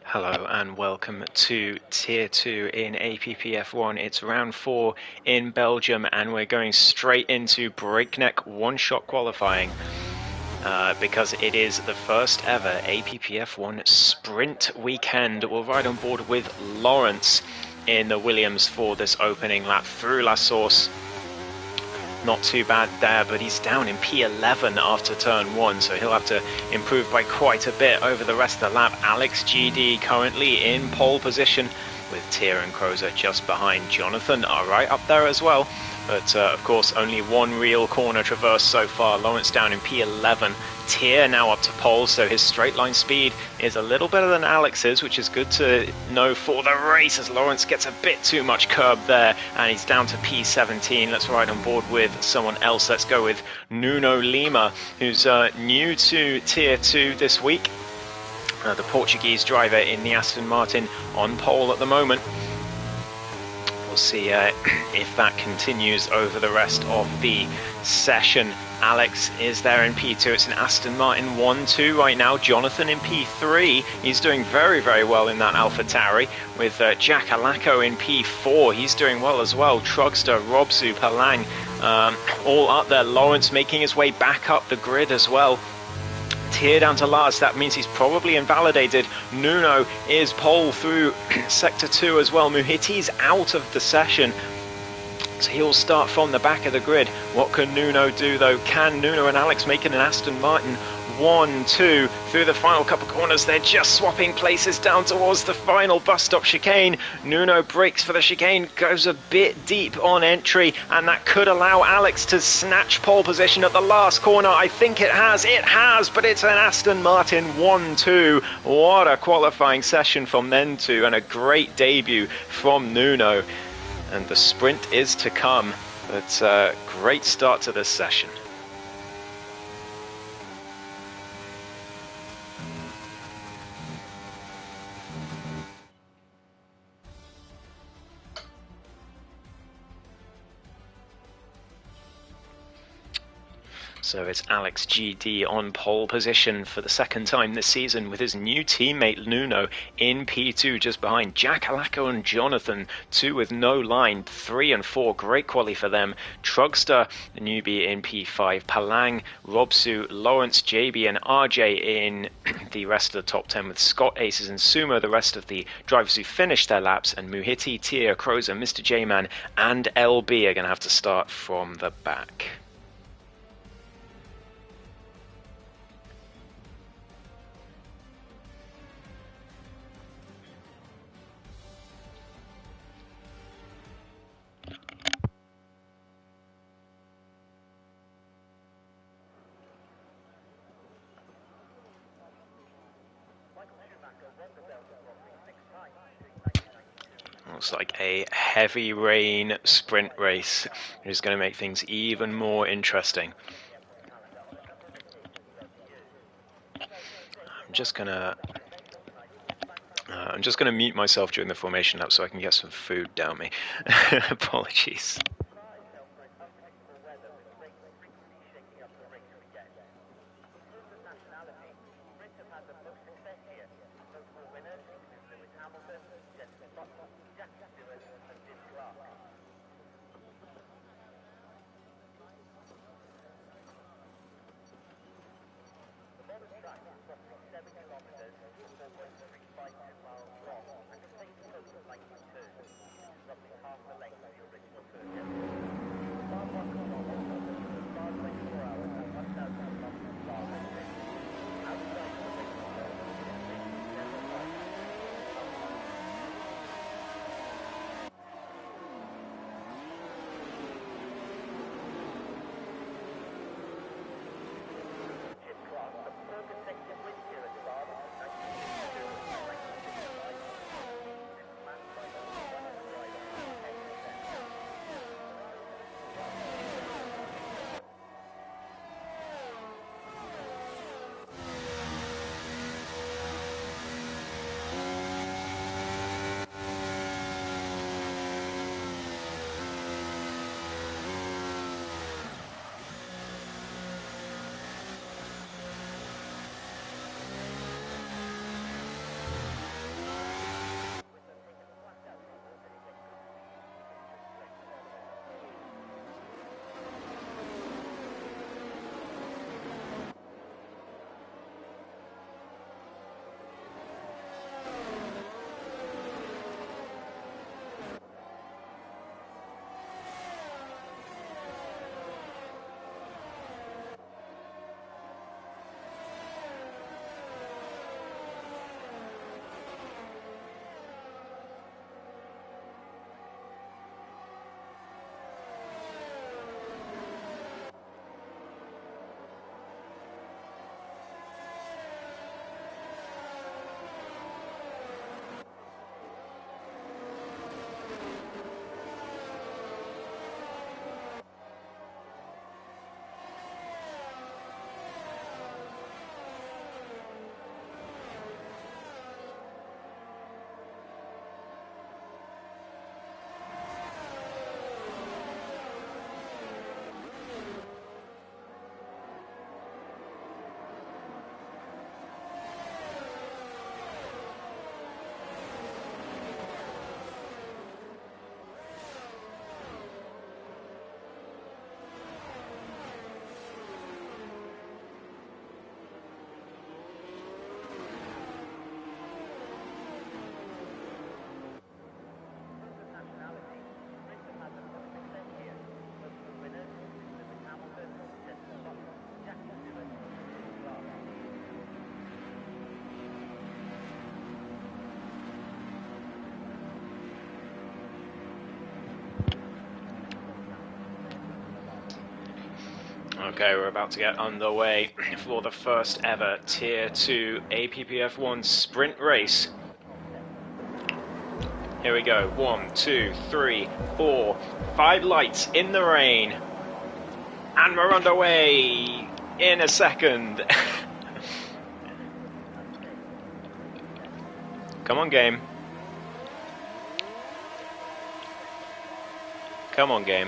Hello and welcome to Tier 2 in APPF1. It's round 4 in Belgium and we're going straight into breakneck one-shot qualifying because it is the first ever APPF1 sprint weekend. We'll ride on board with Lawrence in the Williams for this opening lap through La Source. Not too bad there, but he's down in P11 after turn 1, so he'll have to improve by quite a bit over the rest of the lap. Alex GD currently in pole position with Tier and Crozer just behind. Jonathan are right up there as well, but of course only one real corner traverse so far. Lawrence down in P11. Tier now up to pole, so his straight line speed is a little better than Alex's, which is good to know for the race, as Lawrence gets a bit too much curb there and he's down to P17. Let's ride on board with someone else. Let's go with Nuno Lima, who's new to Tier 2 this week. The Portuguese driver in the Aston Martin on pole at the moment. We'll see if that continues over the rest of the session. Alex is there in P2. It's an Aston Martin 1-2 right now. Jonathan in P3. He's doing very, very well in that AlphaTauri. With Jack Alaco in P4. He's doing well as well. Trugster, Robsu, Palang, all up there. Lawrence making his way back up the grid as well. Tier down to last. That means he's probably invalidated. Nuno is pole through Sector 2 as well. Muhiti's out of the session, so he'll start from the back of the grid. What can Nuno do though? Can Nuno and Alex make it an Aston Martin 1-2 through the final couple corners? They're just swapping places down towards the final bus stop chicane. Nuno breaks for the chicane, goes a bit deep on entry, and that could allow Alex to snatch pole position at the last corner. I think it has, but it's an Aston Martin 1-2. What a qualifying session from them two, and a great debut from Nuno. And the sprint is to come, but great start to this session. So it's Alex GD on pole position for the second time this season with his new teammate Nuno in P2 just behind. Jack Alaco and Jonathan, 2 with no line, 3 and 4, great quali for them. Trugster, the newbie in P5, Palang, Robsu, Lawrence, JB and RJ in the rest of the top 10 with Scott, Aces and Sumo, the rest of the drivers who finished their laps, and Muhiti, Tier, Crozer, Mr. J-Man and LB are going to have to start from the back. Looks like a heavy rain sprint race, which is going to make things even more interesting. I'm just gonna mute myself during the formation lap so I can get some food down me. Apologies. Okay, we're about to get underway for the first ever Tier 2 APPF1 sprint race. Here we go. 1, 2, 3, 4, 5 lights in the rain. And we're underway in a second. Come on, game. Come on, game.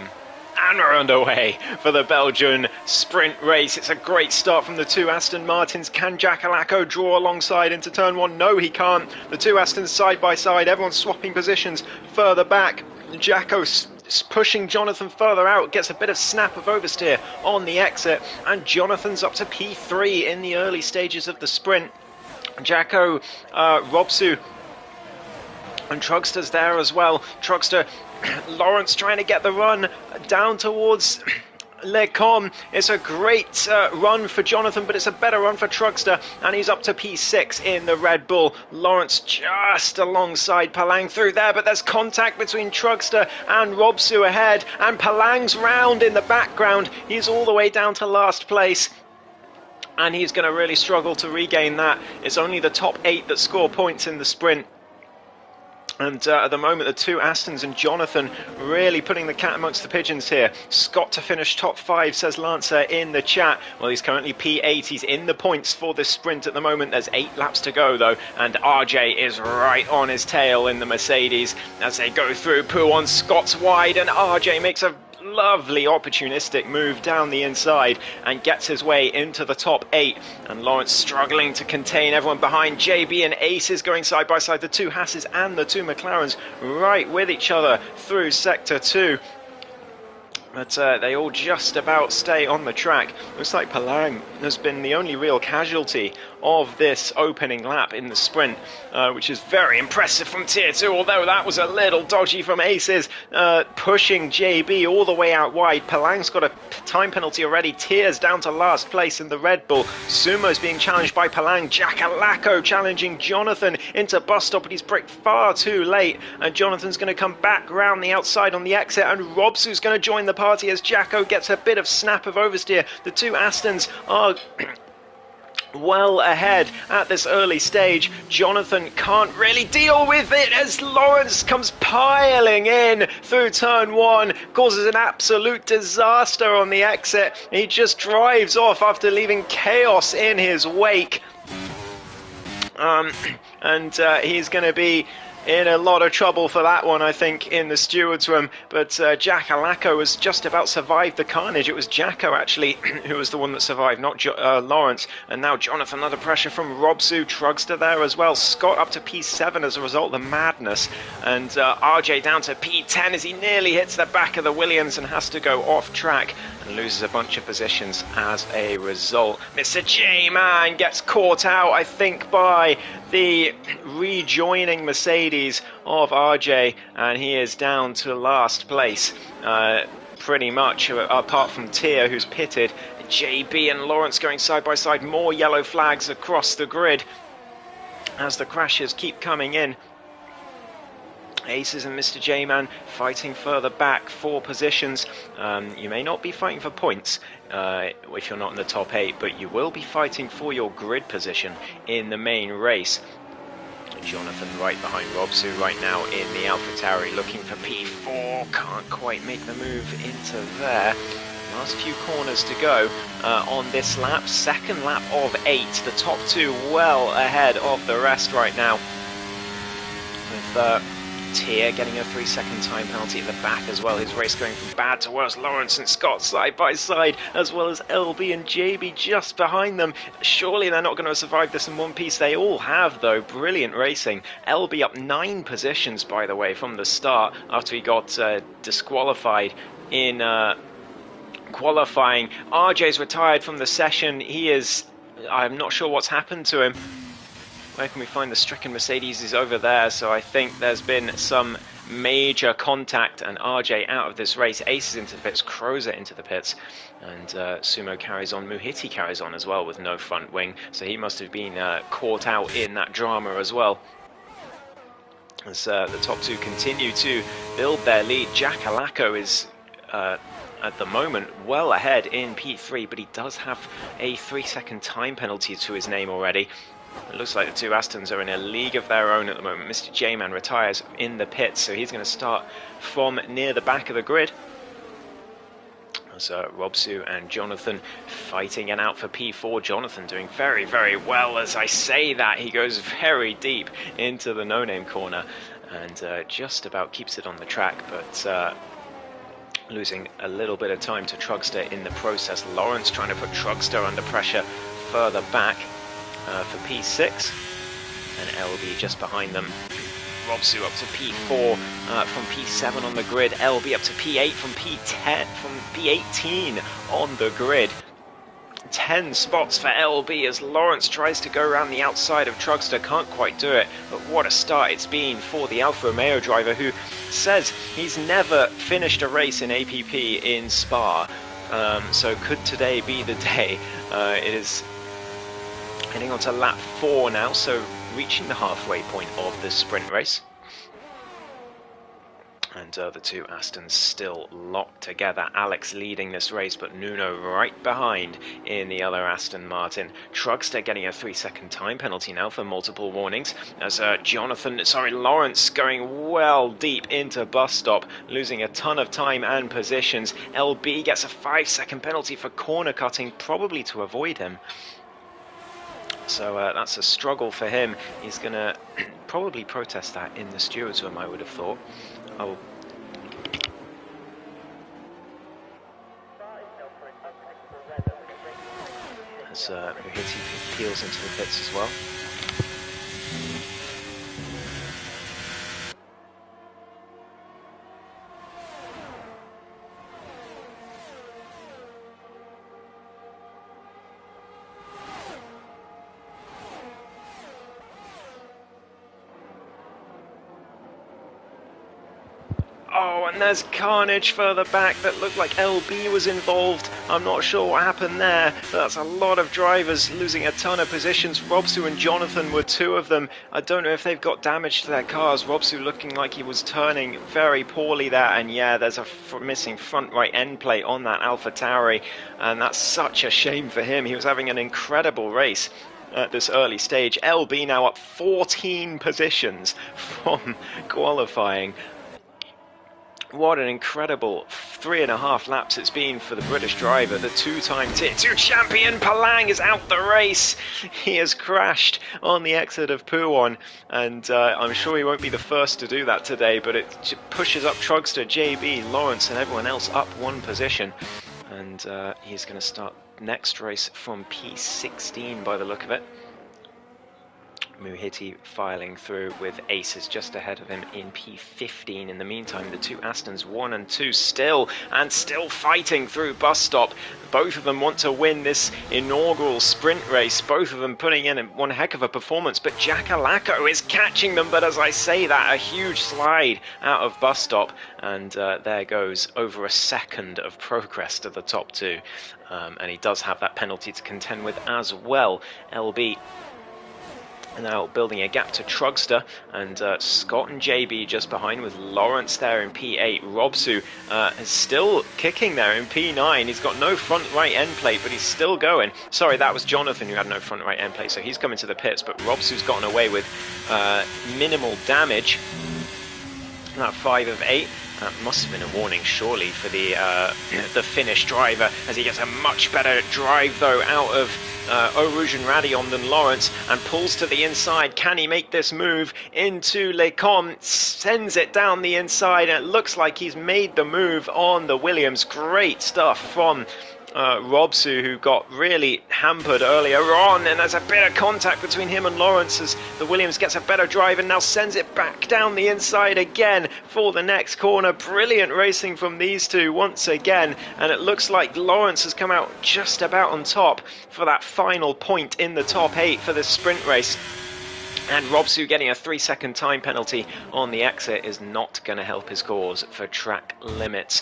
And we're underway for the Belgian sprint race. It's a great start from the two Aston Martins. Can Jack Alacco draw alongside into turn one? No, he can't. The two Astons side by side. Everyone's swapping positions further back. Jacko pushing Jonathan further out. Gets a bit of snap of oversteer on the exit. And Jonathan's up to P3 in the early stages of the sprint. Jacko, Robsu and Trugster's there as well. Trugster, Lawrence trying to get the run down towards Le Com. It's a great run for Jonathan, but it's a better run for Trugster, and he's up to P6 in the Red Bull. Lawrence just alongside Palang through there, but there's contact between Trugster and Robsu ahead, and Palang's round in the background. He's all the way down to last place, and he's going to really struggle to regain that. It's only the top 8 that score points in the sprint. And at the moment, the two Astons and Jonathan really putting the cat amongst the pigeons here. Scott to finish top 5, says Lancer in the chat. Well, he's currently P8. He's in the points for this sprint at the moment. There's 8 laps to go, though. And RJ is right on his tail in the Mercedes as they go through. Pouon, Scott's wide, and RJ makes a lovely opportunistic move down the inside and gets his way into the top 8, and Lawrence struggling to contain everyone behind. JB and Aces going side by side, the two Hasses and the two McLarens right with each other through sector 2. But they all just about stay on the track. Looks like Palang has been the only real casualty of this opening lap in the sprint, which is very impressive from Tier 2, although that was a little dodgy from Aces, pushing JB all the way out wide. Palang's got a time penalty already. Tears down to last place in the Red Bull. Sumo's being challenged by Palang. Jack Alacco challenging Jonathan into bus stop, but he's braked far too late, and Jonathan's going to come back round the outside on the exit, and Robsu's going to join the party as Jacko gets a bit of snap of oversteer. The two Astons are well ahead at this early stage. Jonathan can't really deal with it as Lawrence comes piling in through turn 1, causes an absolute disaster on the exit. He just drives off after leaving chaos in his wake. He's going to be in a lot of trouble for that one, I think, in the steward's room. But Jack Alacco has just about survived the carnage. It was Jacko, actually, who was the one that survived, not Lawrence. And now Jonathan under pressure from Robsu. Trugster there as well. Scott up to P7 as a result of the madness. And RJ down to P10 as he nearly hits the back of the Williams and has to go off track and loses a bunch of positions as a result. Mr. J-Man gets caught out, I think, by the rejoining Mercedes of RJ, and he is down to last place, pretty much, apart from Tia, who's pitted. JB and Lawrence going side by side. More yellow flags across the grid as the crashes keep coming in. Aces and Mr. J-Man fighting further back for positions. You may not be fighting for points if you're not in the top 8, but you will be fighting for your grid position in the main race. Jonathan right behind Robsu right now in the AlphaTauri, looking for P4. Can't quite make the move into there. Last few corners to go on this lap. Second lap of 8. The top 2 well ahead of the rest right now, with Tier getting a 3-second time penalty at the back as well. His race going from bad to worse. Lawrence and Scott side by side, as well as LB and JB just behind them. Surely they're not going to survive this in one piece. They all have, though. Brilliant racing. LB up 9 positions, by the way, from the start after he got disqualified in qualifying. RJ's retired from the session. I'm not sure what's happened to him. Where can we find the stricken Mercedes? Is over there, so I think there's been some major contact, and RJ out of this race. Aces into the pits, Crozer into the pits, and Sumo carries on. Muhiti carries on as well with no front wing, so he must have been caught out in that drama as well. As the top 2 continue to build their lead. Jack Alacco is at the moment well ahead in P3, but he does have a 3-second time penalty to his name already. It looks like the two Astons are in a league of their own at the moment. Mr. J-Man retires in the pits, so he's going to start from near the back of the grid. As Robsu and Jonathan fighting and out for P4. Jonathan doing very, very well. As I say that, he goes very deep into the no-name corner and just about keeps it on the track, but losing a little bit of time to Trugster in the process. Lawrence trying to put Trugster under pressure further back for P6, and LB just behind them. Robsu up to P4 from P7 on the grid. LB up to P8 from P10 from P18 on the grid. 10 spots for LB as Lawrence tries to go around the outside of Trugster, can't quite do it, but what a start it's been for the Alfa Romeo driver, who says he's never finished a race in APP in Spa, so could today be the day? It is heading on to lap 4 now, so reaching the halfway point of the sprint race. And the two Astons still locked together. Alex leading this race, but Nuno right behind in the other Aston Martin. Trugster getting a 3-second time penalty now for multiple warnings. As Lawrence going well deep into bus stop, losing a ton of time and positions. LB gets a 5-second penalty for corner cutting, probably to avoid him. So that's a struggle for him. He's going to probably protest that in the stewards room, I would have thought. Oh. As Muhiti peels into the pits as well. Oh, and there's carnage further back. That looked like LB was involved. I'm not sure what happened there, but that's a lot of drivers losing a ton of positions. Robsu and Jonathan were two of them. I don't know if they've got damage to their cars. Robsu looking like he was turning very poorly there, and yeah, there's a missing front right end plate on that Alpha Tauri, and that's such a shame for him. He was having an incredible race at this early stage. LB now up 14 positions from qualifying. What an incredible 3.5 laps it's been for the British driver. The two-time Tier 2 champion Palang is out the race. He has crashed on the exit of Puon, and I'm sure he won't be the first to do that today, but it pushes up Trugster, JB, Lawrence and everyone else up one position. And he's going to start next race from P16 by the look of it. Muhiti filing through with aces just ahead of him in P15. In the meantime, the two Astons 1 and 2 still fighting through bus stop. Both of them want to win this inaugural sprint race. Both of them putting in one heck of a performance, but Jackalacco is catching them. But as I say that, a huge slide out of bus stop, and there goes over a second of progress to the top two. And he does have that penalty to contend with as well. LB now building a gap to Trugster, and Scott and JB just behind with Lawrence there in P8. Robsu is still kicking there in P9. He's got no front right end plate, but he's still going. Sorry, that was Jonathan who had no front right end plate, so he's coming to the pits, but Robsu's gotten away with minimal damage. That 5 of 8. That must have been a warning, surely, for the Finnish driver, as he gets a much better drive, though, out of Orujan Radion than Lawrence, and pulls to the inside. Can he make this move into Lecom? Sends it down the inside, and it looks like he's made the move on the Williams. Great stuff from Robsu, who got really hampered earlier on, and there's a bit of contact between him and Lawrence as the Williams gets a better drive and now sends it back down the inside again for the next corner. Brilliant racing from these two once again, and it looks like Lawrence has come out just about on top for that final point in the top 8 for this sprint race. And Robsu getting a 3-second time penalty on the exit is not going to help his cause for track limits.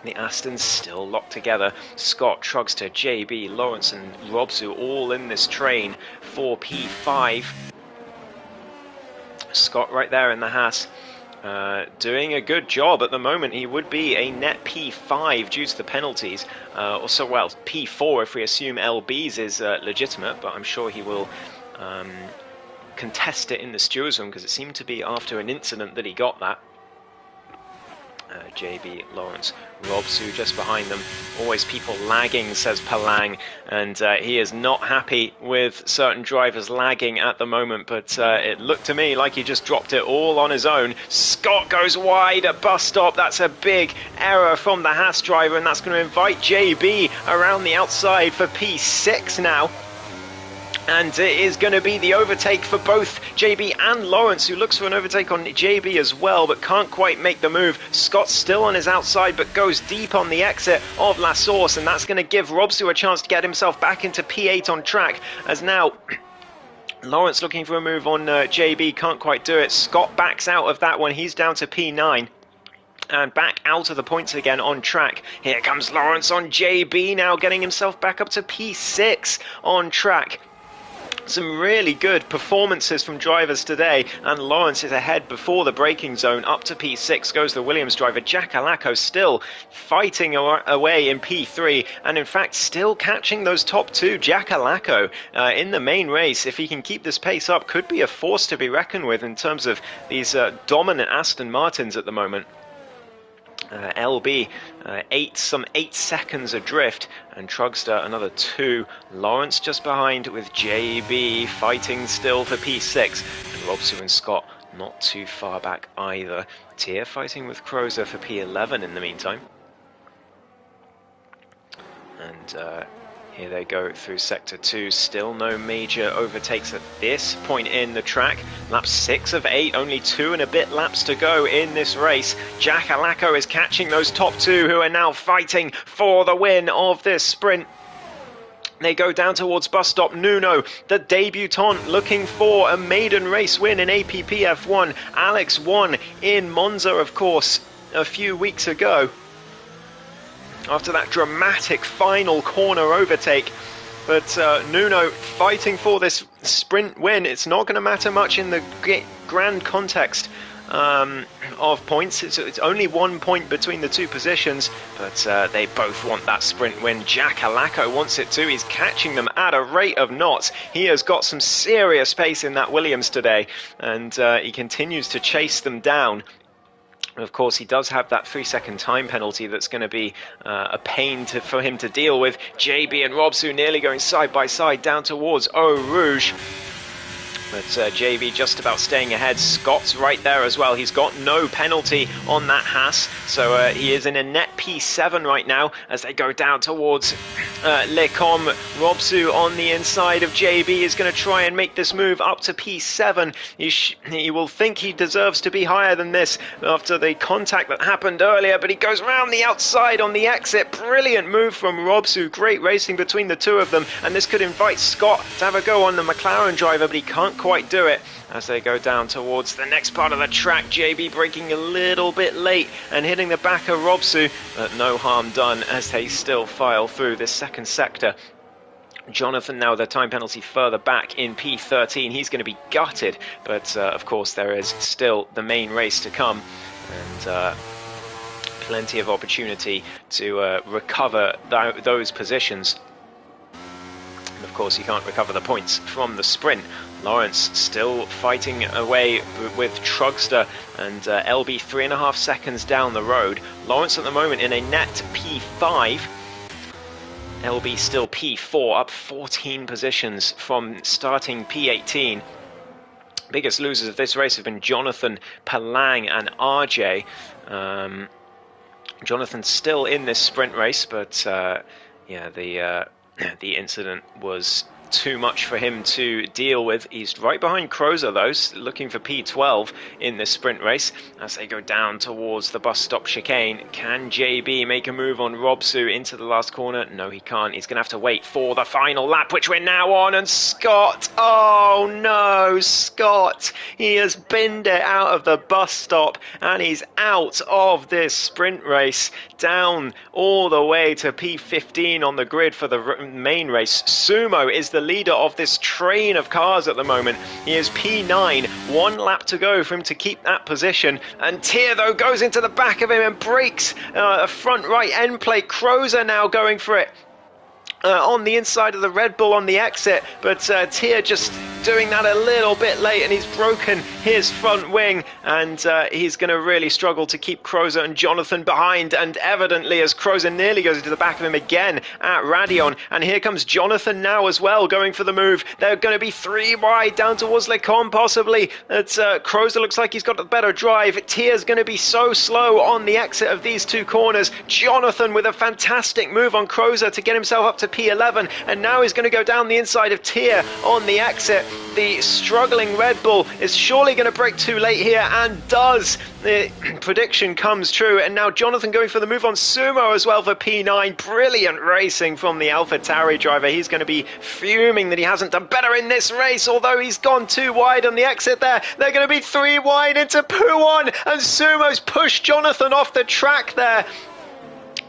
The Astons still locked together. Scott, Trugster, JB, Lawrence and Robsu all in this train for P5. Scott right there in the Haas. doing a good job at the moment. He would be a net P5 due to the penalties. Also, well, P4 if we assume LB's is legitimate, but I'm sure he will contest it in the stewards room because it seemed to be after an incident that he got that. JB, Lawrence, Robsu just behind them. Always people lagging, says Palang, and he is not happy with certain drivers lagging at the moment, but it looked to me like he just dropped it all on his own. Scott goes wide at bus stop. That's a big error from the Haas driver, and that's going to invite JB around the outside for P6 now. And it is going to be the overtake for both JB and Lawrence, who looks for an overtake on JB as well, but can't quite make the move. Scott's still on his outside, but goes deep on the exit of La Source, and that's going to give Robsu a chance to get himself back into P8 on track, as now Lawrence looking for a move on JB, can't quite do it. Scott backs out of that one, he's down to P9. And back out of the points again on track. Here comes Lawrence on JB now, getting himself back up to P6 on track. Some really good performances from drivers today, and Lawrence is ahead before the braking zone. Up to P6 goes the Williams driver. Jack Alaco still fighting away in P3, and in fact still catching those top two. Jack Alaco in the main race, if he can keep this pace up, could be a force to be reckoned with in terms of these dominant Aston Martins at the moment. LB some 8 seconds adrift, and Trugster another 2. Lawrence just behind with JB fighting still for P6, and Robsu and Scott not too far back either. Tier fighting with Crozer for P11 in the meantime. And here they go through Sector 2. Still no major overtakes at this point in the track. Lap 6 of 8, only 2 and a bit laps to go in this race. Jack Alaco is catching those top 2 who are now fighting for the win of this sprint. They go down towards bus stop. Nuno, the debutant, looking for a maiden race win in APPF1. Alex won in Monza, of course, a few weeks ago, after that dramatic final corner overtake. But Nuno fighting for this sprint win. It's not going to matter much in the grand context of points. It's only 1 point between the two positions, but they both want that sprint win. Jack Alaco wants it too. He's catching them at a rate of knots. He has got some serious pace in that Williams today, and he continues to chase them down. Of course, he does have that 3-second time penalty that's going to be a pain for him to deal with. JB and Robsu nearly going side by side down towards Eau Rouge. But JB just about staying ahead. Scott's right there as well. He's got no penalty on that Haas, so he is in a net P7 right now as they go down towards Lecom. Robsu on the inside of JB is going to try and make this move up to P7. He will think he deserves to be higher than this after the contact that happened earlier, but he goes around the outside on the exit. Brilliant move from Robsu. Great racing between the two of them, and this could invite Scott to have a go on the McLaren driver, but he can't quite do it as they go down towards the next part of the track. JB braking a little bit late and hitting the back of Robsu, but no harm done as they still file through this second sector. Jonathan now, the time penalty further back in P13. He's going to be gutted, but of course there is still the main race to come, and plenty of opportunity to recover those positions. And of course, you can't recover the points from the sprint. Lawrence still fighting away with Trugster, and LB 3.5 seconds down the road. Lawrence at the moment in a net P5. LB still P4, up 14 positions from starting P18. Biggest losers of this race have been Jonathan, Palang and RJ. Jonathan's still in this sprint race, but yeah, the incident was too much for him to deal with. He's right behind Crozer though, looking for P12 in this sprint race as they go down towards the bus stop chicane. Can JB make a move on Robsu into the last corner? No, he can't. He's gonna have to wait for the final lap, which we're now on. And Scott, oh no, Scott, he has binned it out of the bus stop, and he's out of this sprint race, down all the way to P15 on the grid for the main race. Sumo is the the leader of this train of cars at the moment. He is P9, 1 lap to go for him to keep that position. And Tier, though, goes into the back of him and breaks a front right end plate. Crozer now going for it. On the inside of the Red Bull on the exit, but Tier just doing that a little bit late, and he's broken his front wing, and he's going to really struggle to keep Crozer and Jonathan behind. And evidently, as Crozer nearly goes into the back of him again at Radion, and here comes Jonathan now as well, going for the move. They're going to be 3 wide down towards Lecombe possibly. Crozer looks like he's got a better drive. Tier's going to be so slow on the exit of these 2 corners. Jonathan with a fantastic move on Crozer to get himself up to P11, and now he's going to go down the inside of Tier on the exit. The struggling Red Bull is surely going to brake too late here, and does. The prediction comes true, and now Jonathan going for the move on Sumo as well for P9. Brilliant racing from the AlphaTauri driver. He's going to be fuming that he hasn't done better in this race, although he's gone 2 wide on the exit there. They're going to be 3 wide into P1, and Sumo's pushed Jonathan off the track there.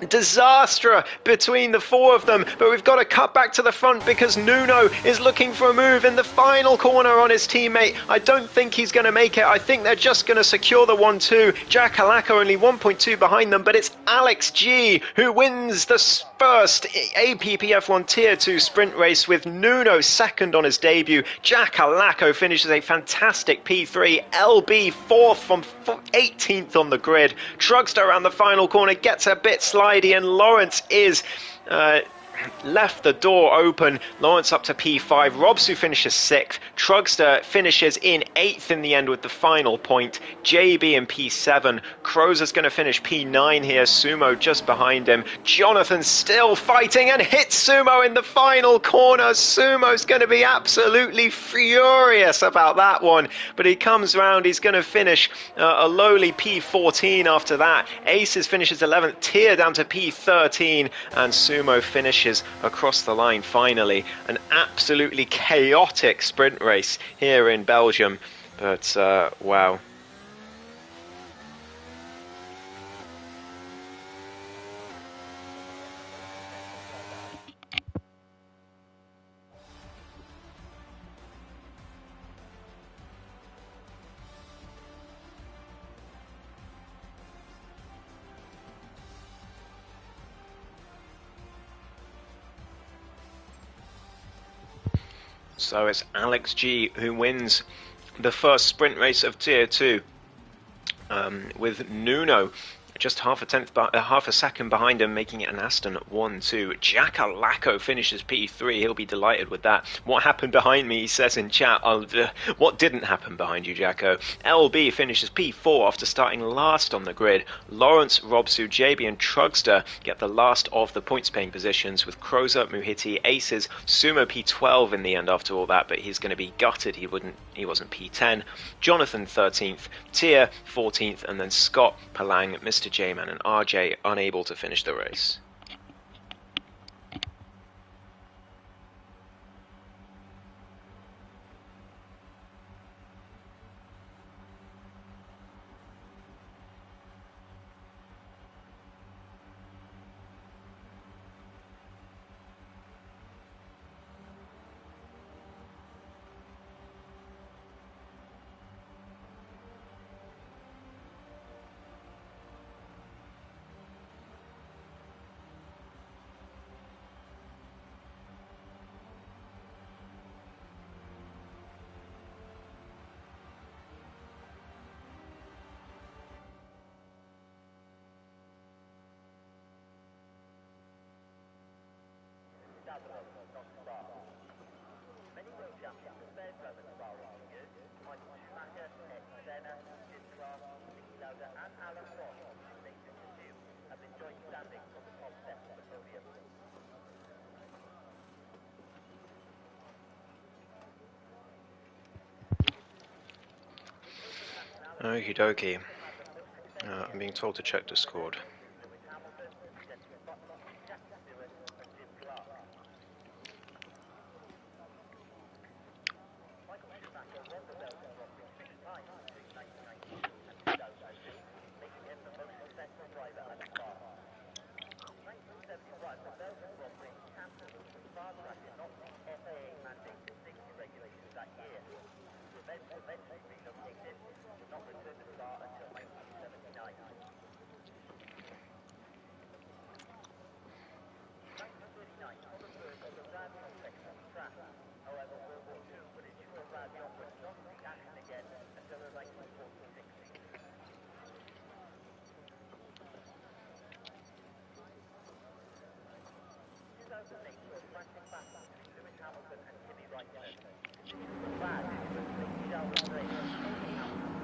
Disaster between the 4 of them, but we've got to cut back to the front because Nuno is looking for a move in the final corner on his teammate. I don't think he's going to make it. I think they're just going to secure the 1-2. Jack Halako only 1.2 behind them, but it's Alex G who wins the first APPF1 Tier 2 sprint race, with Nuno second on his debut. Jack Halako finishes a fantastic P3. LB 4th from 18th on the grid. Trugster around the final corner gets a bit slidey, and Lawrence is left the door open. Lawrence up to P5. Robsu finishes 6th. Trugster finishes in 8th in the end with the final point. JB in P7. Crozer's going to finish P9 here. Sumo just behind him. Jonathan still fighting and hits Sumo in the final corner. Sumo's going to be absolutely furious about that one, but he comes round. He's going to finish a lowly P14 after that. Aces finishes 11th. Tier down to P13, and Sumo finishes across the line finally. An absolutely chaotic sprint race here in Belgium, but wow. So it's Alex G who wins the first sprint race of Tier 2, with Nuno just half a second behind him, making it an Aston at 1-2. Jack Halako finishes P3. He'll be delighted with that. What happened behind me, he says in chat. What didn't happen behind you, Jacko? LB finishes P4 after starting last on the grid. Lawrence, Robsu, JB and Trugster get the last of the points-paying positions, with Crozer, Muhiti, Aces, Sumo P12 in the end after all that, but he's going to be gutted he wasn't P10. Jonathan 13th, Tier 14th, and then Scott, Palang, Mr. J-Man and RJ unable to finish the race. Okie dokie. I'm being told to check Discord.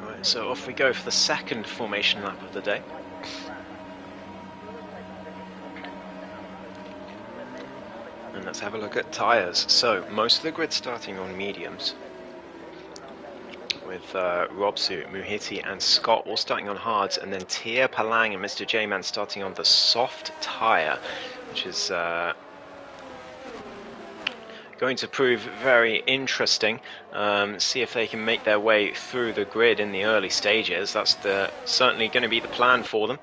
Right, so off we go for the second formation lap of the day. And let's have a look at tyres. So most of the grid starting on mediums, with Robsu, Muhiti and Scott all starting on hards, and then Tia, Palang and Mr. J-Man starting on the soft tyre, which is going to prove very interesting. See if they can make their way through the grid in the early stages. That's certainly going to be the plan for them.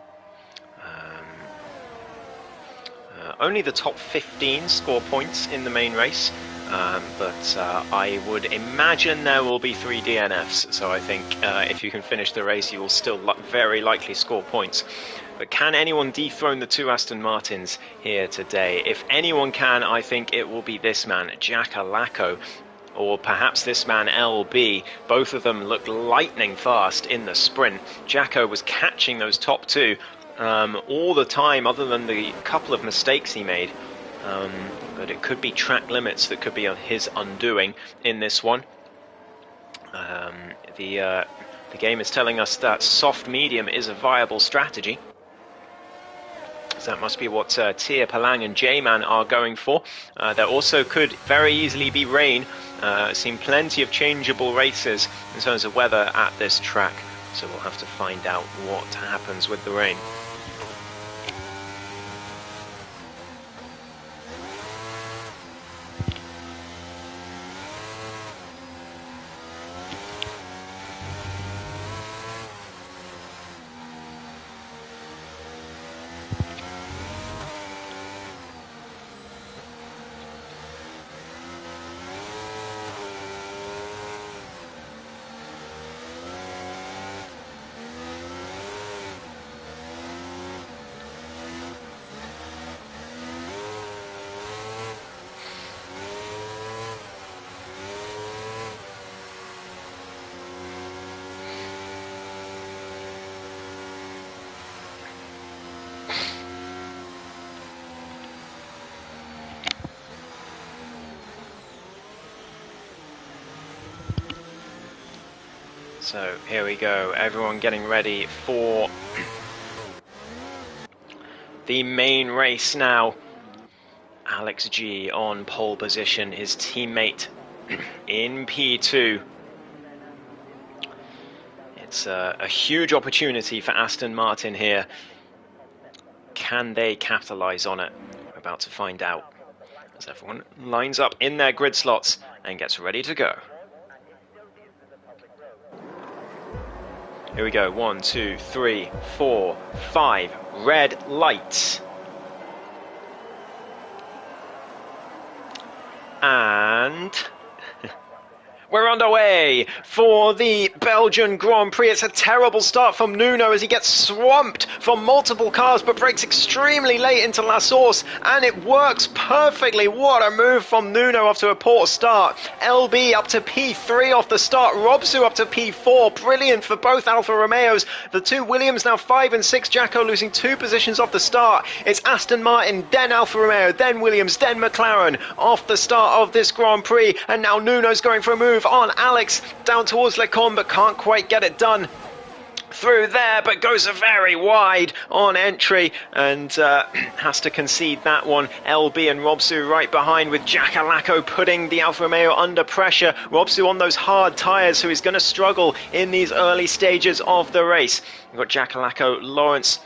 Only the top 15 score points in the main race, but I would imagine there will be 3 DNFs, so I think if you can finish the race you will still very likely score points. But can anyone dethrone the 2 Aston Martins here today? If anyone can, I think it will be this man, Jack Alacco, or perhaps this man, LB. Both of them look lightning fast in the sprint. Jacko was catching those top 2 all the time, other than the couple of mistakes he made. But it could be track limits that could be on his undoing in this one. The game is telling us that soft medium is a viable strategy. So that must be what Tia, Palang and J-Man are going for. There also could very easily be rain. Seen plenty of changeable races in terms of weather at this track. So we'll have to find out what happens with the rain. So here we go, everyone getting ready for the main race now. Alex G on pole position, his teammate in P2. It's a huge opportunity for Aston Martin here. Can they capitalise on it? We're about to find out, as everyone lines up in their grid slots and gets ready to go. Here we go, 1, 2, 3, 4, 5, red lights. And we're underway for the Belgian Grand Prix. It's a terrible start from Nuno as he gets swamped from multiple cars, but breaks extremely late into La Source, and it works perfectly. What a move from Nuno off to a poor start. LB up to P3 off the start. Robsu up to P4. Brilliant for both Alfa Romeos. The 2 Williams now 5 and 6. Jacko losing 2 positions off the start. It's Aston Martin, then Alfa Romeo, then Williams, then McLaren off the start of this Grand Prix. And now Nuno's going for a move on Alex down towards Lecombe, but can't quite get it done through there, but goes very wide on entry and has to concede that one. LB and Robsu right behind, with Jack Alacco putting the Alfa Romeo under pressure. Robsu on those hard tyres, so he's going to struggle in these early stages of the race. We've got Jack Alacco, Lawrence,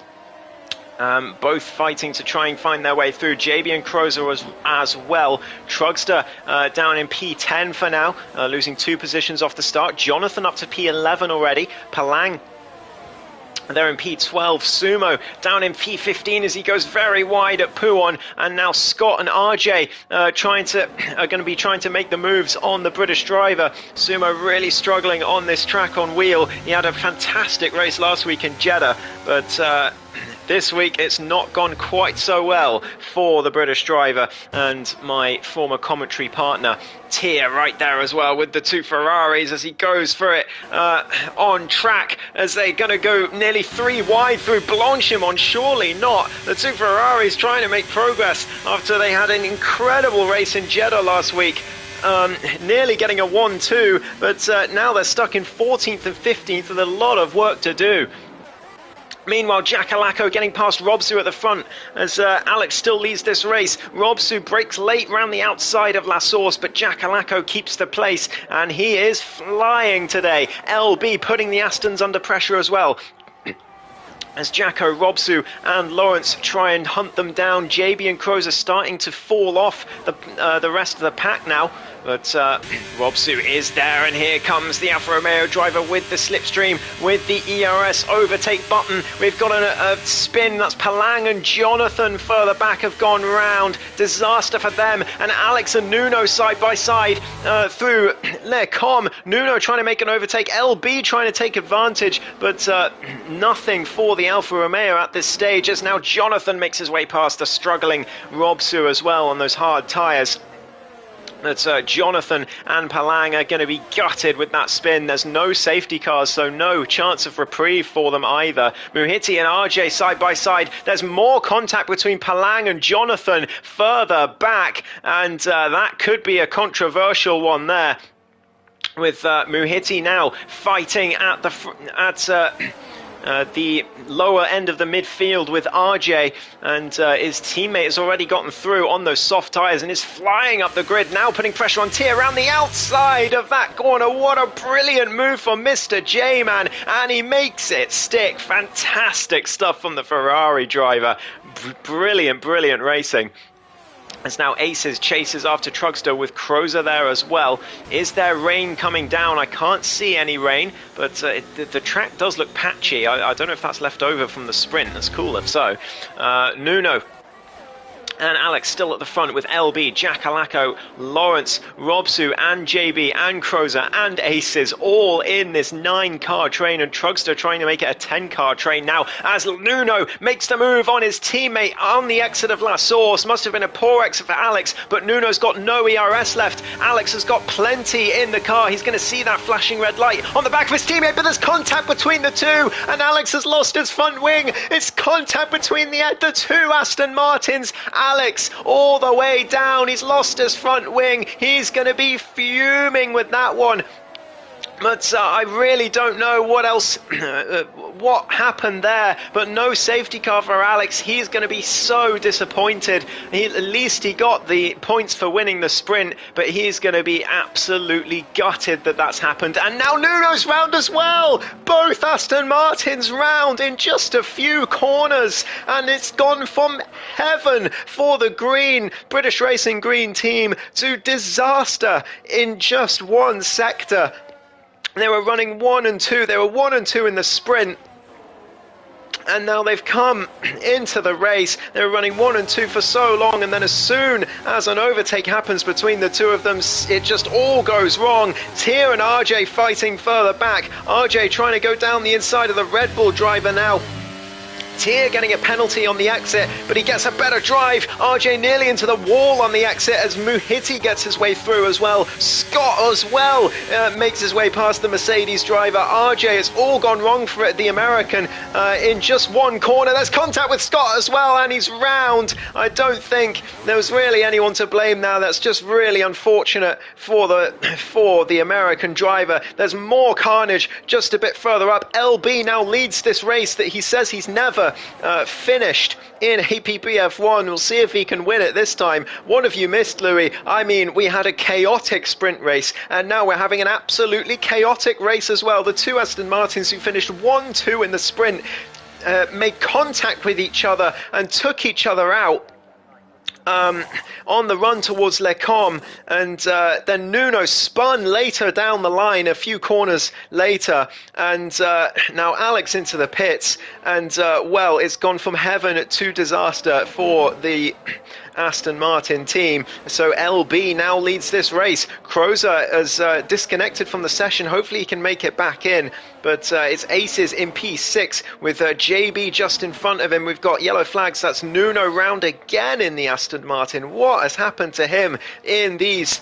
both fighting to try and find their way through. JB and Crozer as well. Trugster down in P10 for now, losing 2 positions off the start. Jonathan up to P11 already. Palang They're in P12, Sumo down in P15 as he goes very wide at Puon, and now Scott and RJ are going to be trying to make the moves on the British driver. Sumo really struggling on this track on wheel. He had a fantastic race last week in Jeddah, but this week it's not gone quite so well for the British driver, and my former commentary partner Tier right there as well with the two Ferraris as he goes for it on track, as they're going to go nearly 3 wide through Blanchimont. Surely not. The two Ferraris trying to make progress after they had an incredible race in Jeddah last week. Nearly getting a 1-2, but now they're stuck in 14th and 15th with a lot of work to do. Meanwhile, Jack Alacco getting past Robsu at the front as Alex still leads this race. Robsu breaks late round the outside of La Source, but Jack Alacco keeps the place, and he is flying today. LB putting the Astons under pressure as well, as Jacko, Robsu and Lawrence try and hunt them down. JB and Crows are starting to fall off the rest of the pack now. But Robsu is there, and here comes the Alfa Romeo driver with the slipstream, with the ERS overtake button. We've got a spin. That's Palang and Jonathan further back have gone round. Disaster for them. And Alex and Nuno side by side through Les Combes. Nuno trying to make an overtake. LB trying to take advantage, but nothing for the Alfa Romeo at this stage, as now Jonathan makes his way past the struggling Robsu as well on those hard tyres. That's Jonathan and Palang are going to be gutted with that spin. There's no safety cars, so no chance of reprieve for them either. Muhiti and RJ side by side. There's more contact between Palang and Jonathan further back, and that could be a controversial one there, with Muhiti now fighting at the lower end of the midfield with RJ, and his teammate has already gotten through on those soft tyres and is flying up the grid, now putting pressure on Tier around the outside of that corner. What a brilliant move from Mr. J-Man, and he makes it stick. Fantastic stuff from the Ferrari driver. Brilliant racing. As now Aces chases after Trugster with Crozer there as well. Is there rain coming down? I can't see any rain, but the track does look patchy. I don't know if that's left over from the sprint. That's cool if so. Nuno and Alex still at the front with LB, Jack Alacco, Lawrence, Robsu and JB and Crozer and Aces all in this 9-car train, and Trugster trying to make it a 10-car train now as Nuno makes the move on his teammate on the exit of La Source. Must have been a poor exit for Alex, but Nuno's got no ERS left. Alex has got plenty in the car. He's going to see that flashing red light on the back of his teammate, but there's contact between the two, and Alex has lost his front wing. It's contact between the two Aston Martins. Alex all the way down. He's lost his front wing. He's going to be fuming with that one. But I really don't know what else, what happened there. But no safety car for Alex. He's going to be so disappointed. At least he got the points for winning the sprint, but he's going to be absolutely gutted that that's happened. And now Nuno's round as well. Both Aston Martins round in just a few corners, and it's gone from heaven for the British Racing Green team to disaster in just one sector. They were running 1 and 2. They were 1 and 2 in the sprint, and now they've come into the race. They were running 1 and 2 for so long, and then as soon as an overtake happens between the two of them, it just all goes wrong. Tier and RJ fighting further back. RJ trying to go down the inside of the Red Bull driver now. Tier getting a penalty on the exit, but he gets a better drive. RJ nearly into the wall on the exit as Muhiti gets his way through as well. Scott as well makes his way past the Mercedes driver. RJ, it's all gone wrong for the American in just one corner. There's contact with Scott as well, and he's round. I don't think there was really anyone to blame now. That's just really unfortunate for the American driver. There's more carnage just a bit further up. LB now leads this race that he says he's never finished in APPF1. We'll see if he can win it this time. One of you missed, Louis. I mean, we had a chaotic sprint race, and now we're having an absolutely chaotic race as well. The two Aston Martins who finished 1-2 in the sprint made contact with each other and took each other out. on the run towards Lecom, and then Nuno spun later down the line, a few corners later, and now Alex into the pits, and well, it's gone from heaven to disaster for the Aston Martin team. So LB now leads this race. Crozer has disconnected from the session. Hopefully he can make it back in, but it's Aces in P6 with JB just in front of him. We've got yellow flags. That's Nuno round again in the Aston Martin. What has happened to him in these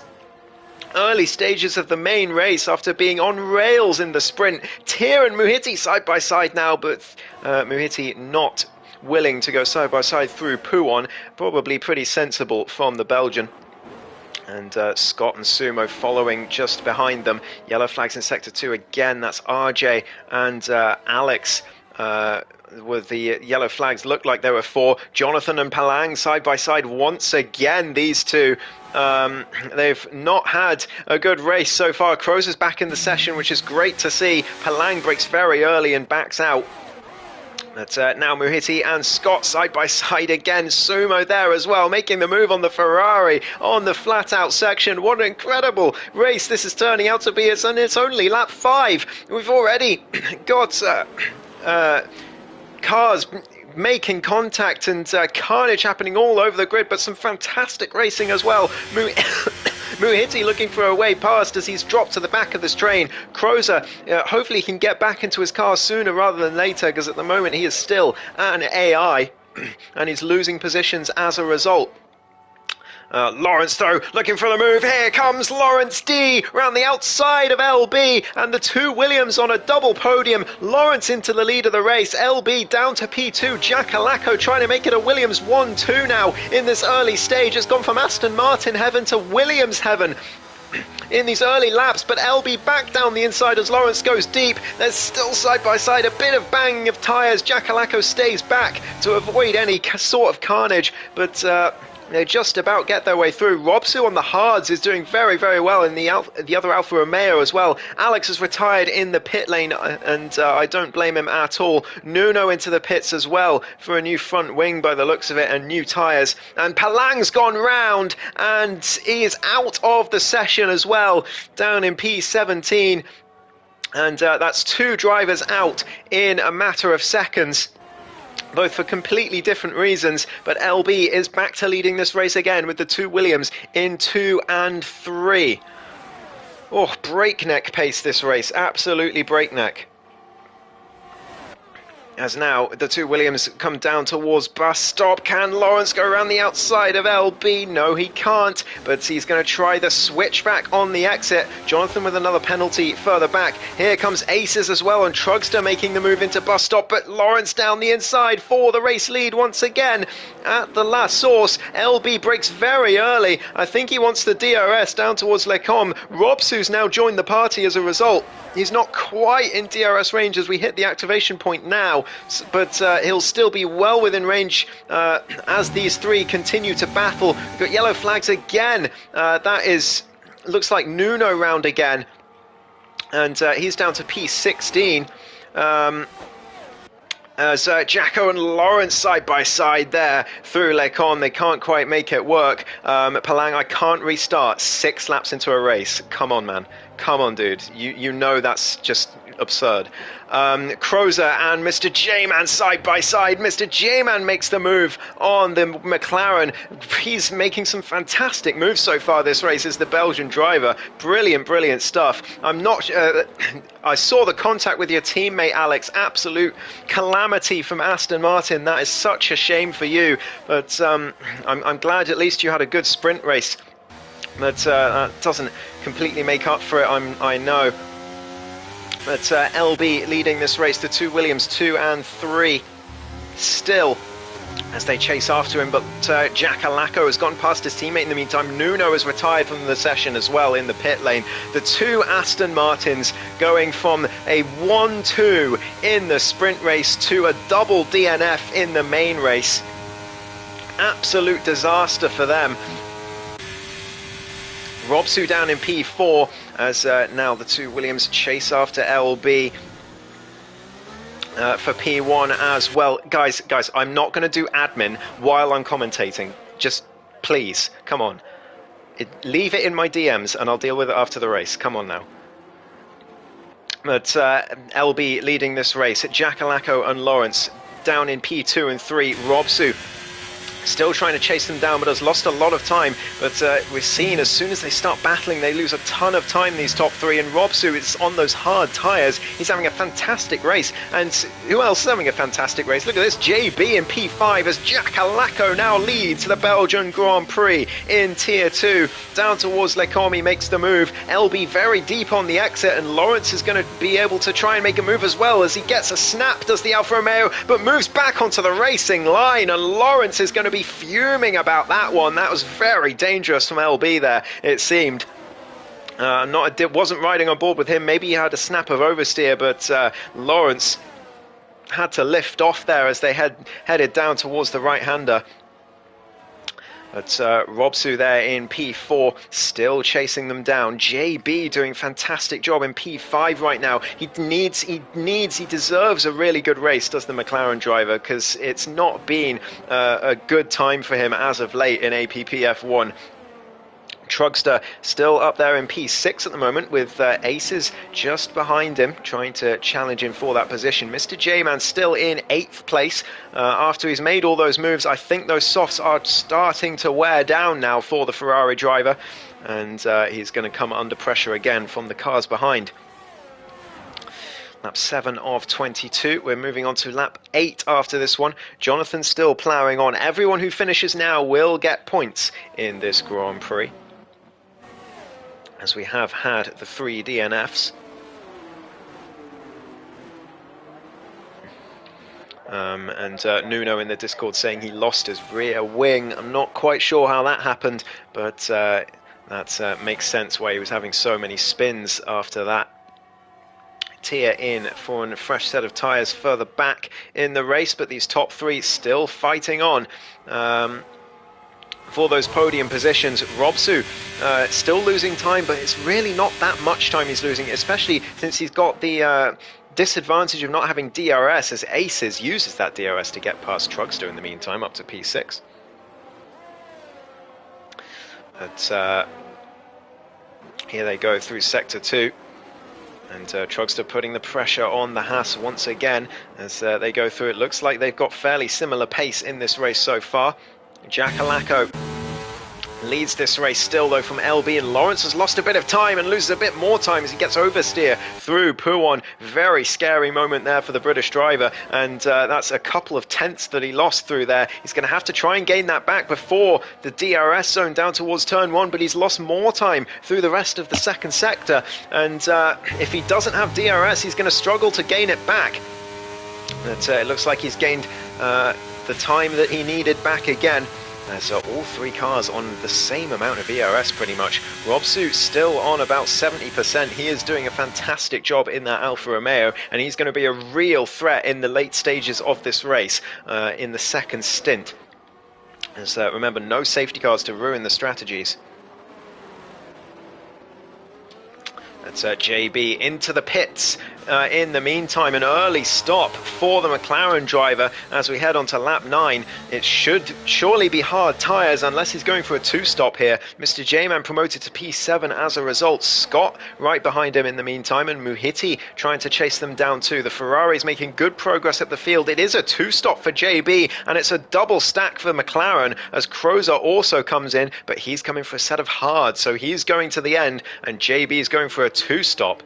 early stages of the main race after being on rails in the sprint? Tyr and Muhiti side by side now, but Muhiti not willing to go side by side through Pouon. Probably pretty sensible from the Belgian. And Scott and Sumo following just behind them. Yellow flags in Sector 2 again. That's RJ and Alex. With the yellow flags, looked like there were 4. Jonathan and Palang side by side once again. These two, they've not had a good race so far. Crows is back in the session, which is great to see. Palang breaks very early and backs out. But now Muhiti and Scott side by side again. Sumo there as well, making the move on the Ferrari on the flat out section. What an incredible race this is turning out to be. And it's only lap 5. We've already got cars making contact and carnage happening all over the grid, but some fantastic racing as well. Muhiti looking for a way past as he's dropped to the back of this train. Crozer, hopefully he can get back into his car sooner rather than later, because at the moment he is still an AI and he's losing positions as a result. Lawrence though, looking for the move. Here comes Lawrence D round the outside of LB, and the 2 Williams on a double podium. Lawrence into the lead of the race. LB down to P2. Jack Alaco trying to make it a Williams 1-2 now in this early stage. It's gone from Aston Martin heaven to Williams heaven in these early laps, but LB back down the inside as Lawrence goes deep. There's still side by side a bit of banging of tyres. Jack Alaco stays back to avoid any sort of carnage, but they just about get their way through. Robsu on the hards is doing very, very well in the other Alfa Romeo as well. Alex has retired in the pit lane, and I don't blame him at all. Nuno into the pits as well for a new front wing by the looks of it, and new tyres. And Palang's gone round, and he is out of the session as well, down in P17. And that's 2 drivers out in a matter of seconds, both for completely different reasons, but LB is back to leading this race again with the 2 Williams in 2 and 3. Oh, breakneck pace this race, absolutely breakneck. As now the 2 Williams come down towards bus stop. Can Lawrence go around the outside of LB? No, he can't, but he's going to try the switchback on the exit. Jonathan with another penalty further back. Here comes Aces as well, and Trugster making the move into bus stop, but Lawrence down the inside for the race lead once again at the last source. LB breaks very early. I think he wants the DRS down towards Lecom. Robsu's now joined the party as a result. He's not quite in DRS range as we hit the activation point now, but he'll still be well within range as these 3 continue to battle. We've got yellow flags again. That is, looks like Nuno round again, and he's down to P16. As Jacko and Lawrence side by side there through Lecon. They can't quite make it work. Palang, I can't restart 6 laps into a race. Come on, man. Come on, dude. You know that's just absurd. Crozer and Mr. J-Man side by side. Mr. J-Man makes the move on the McLaren. He's making some fantastic moves so far this race as the Belgian driver. Brilliant, brilliant stuff. I'm not... I saw the contact with your teammate, Alex. Absolute calamity from Aston Martin. That is such a shame for you. But I'm glad at least you had a good sprint race. But that doesn't completely make up for it, I know. But LB leading this race, the 2 Williams 2 and 3 still as they chase after him, but Jack Alaco has gone past his teammate in the meantime. Nuno has retired from the session as well in the pit lane. The 2 Aston Martins going from a 1-2 in the sprint race to a double DNF in the main race. Absolute disaster for them. Robsu down in P4 as now the 2 Williams chase after LB for P1 as well. Guys, I'm not going to do admin while I'm commentating. Just Please, come on. Leave it in my DMs and I'll deal with it after the race. Come on now. But LB leading this race. Jackalacco and Lawrence down in P2 and 3. Robsu still trying to chase them down, but has lost a lot of time. But we've seen as soon as they start battling, they lose a ton of time, these top three. And Robsu is on those hard tyres. He's having a fantastic race. And who else is having a fantastic race? Look at this, JB in P5 as Jackalacco now leads the Belgian Grand Prix in Tier 2. Down towards Lecomi, makes the move. LB very deep on the exit, and Lawrence is going to be able to try and make a move as well as he gets a snap, does the Alfa Romeo, but moves back onto the racing line, and Lawrence is going to be fuming about that one. That was very dangerous from LB there, it seemed. Wasn't riding on board with him. Maybe he had a snap of oversteer, but Lawrence had to lift off there as they headed down towards the right-hander. But Robsu there in P4, still chasing them down. JB doing fantastic job in P5 right now. He deserves a really good race, does the McLaren driver, because it's not been a good time for him as of late in APPF1. Trugster still up there in P6 at the moment, with Aces just behind him, trying to challenge him for that position. Mr. J-Man still in 8th place after he's made all those moves. I think those softs are starting to wear down now for the Ferrari driver, and he's going to come under pressure again from the cars behind. Lap 7 of 22. We're moving on to lap 8 after this one. Jonathan still ploughing on. Everyone who finishes now will get points in this Grand Prix, as we have had the 3 DNFs. And Nuno in the Discord saying he lost his rear wing. I'm not quite sure how that happened, but that makes sense why he was having so many spins after that. Tier in for a fresh set of tyres further back in the race, but these top 3 still fighting on for those podium positions. Robsu still losing time, but it's really not that much time he's losing, especially since he's got the disadvantage of not having DRS, as Aces uses that DRS to get past Trugster in the meantime, up to P6. But here they go through Sector 2. And Trugster putting the pressure on the Haas once again as they go through. It looks like they've got fairly similar pace in this race so far. Jackalacco leads this race still, though, from LB, and Lawrence has lost a bit of time and loses a bit more time as he gets oversteer through Pouon. Very scary moment there for the British driver, and that's a couple of tenths that he lost through there. He's going to have to try and gain that back before the DRS zone down towards turn 1, but he's lost more time through the rest of the second sector, and if he doesn't have DRS, he's going to struggle to gain it back. But it looks like he's gained the time that he needed back again. So all 3 cars on the same amount of ERS pretty much. Robsu still on about 70%. He is doing a fantastic job in that Alfa Romeo, and he's going to be a real threat in the late stages of this race in the second stint. As remember, no safety cars to ruin the strategies. That's JB into the pits. In the meantime, an early stop for the McLaren driver as we head on to lap 9. It should surely be hard tyres unless he's going for a 2-stop here. Mr. J-Man promoted to P7 as a result. Scott right behind him in the meantime, and Muhiti trying to chase them down too. The Ferrari's making good progress up the field. It is a 2-stop for JB, and it's a double stack for McLaren as Crozer also comes in, but he's coming for a set of hard, so he's going to the end, and JB is going for a 2-stop.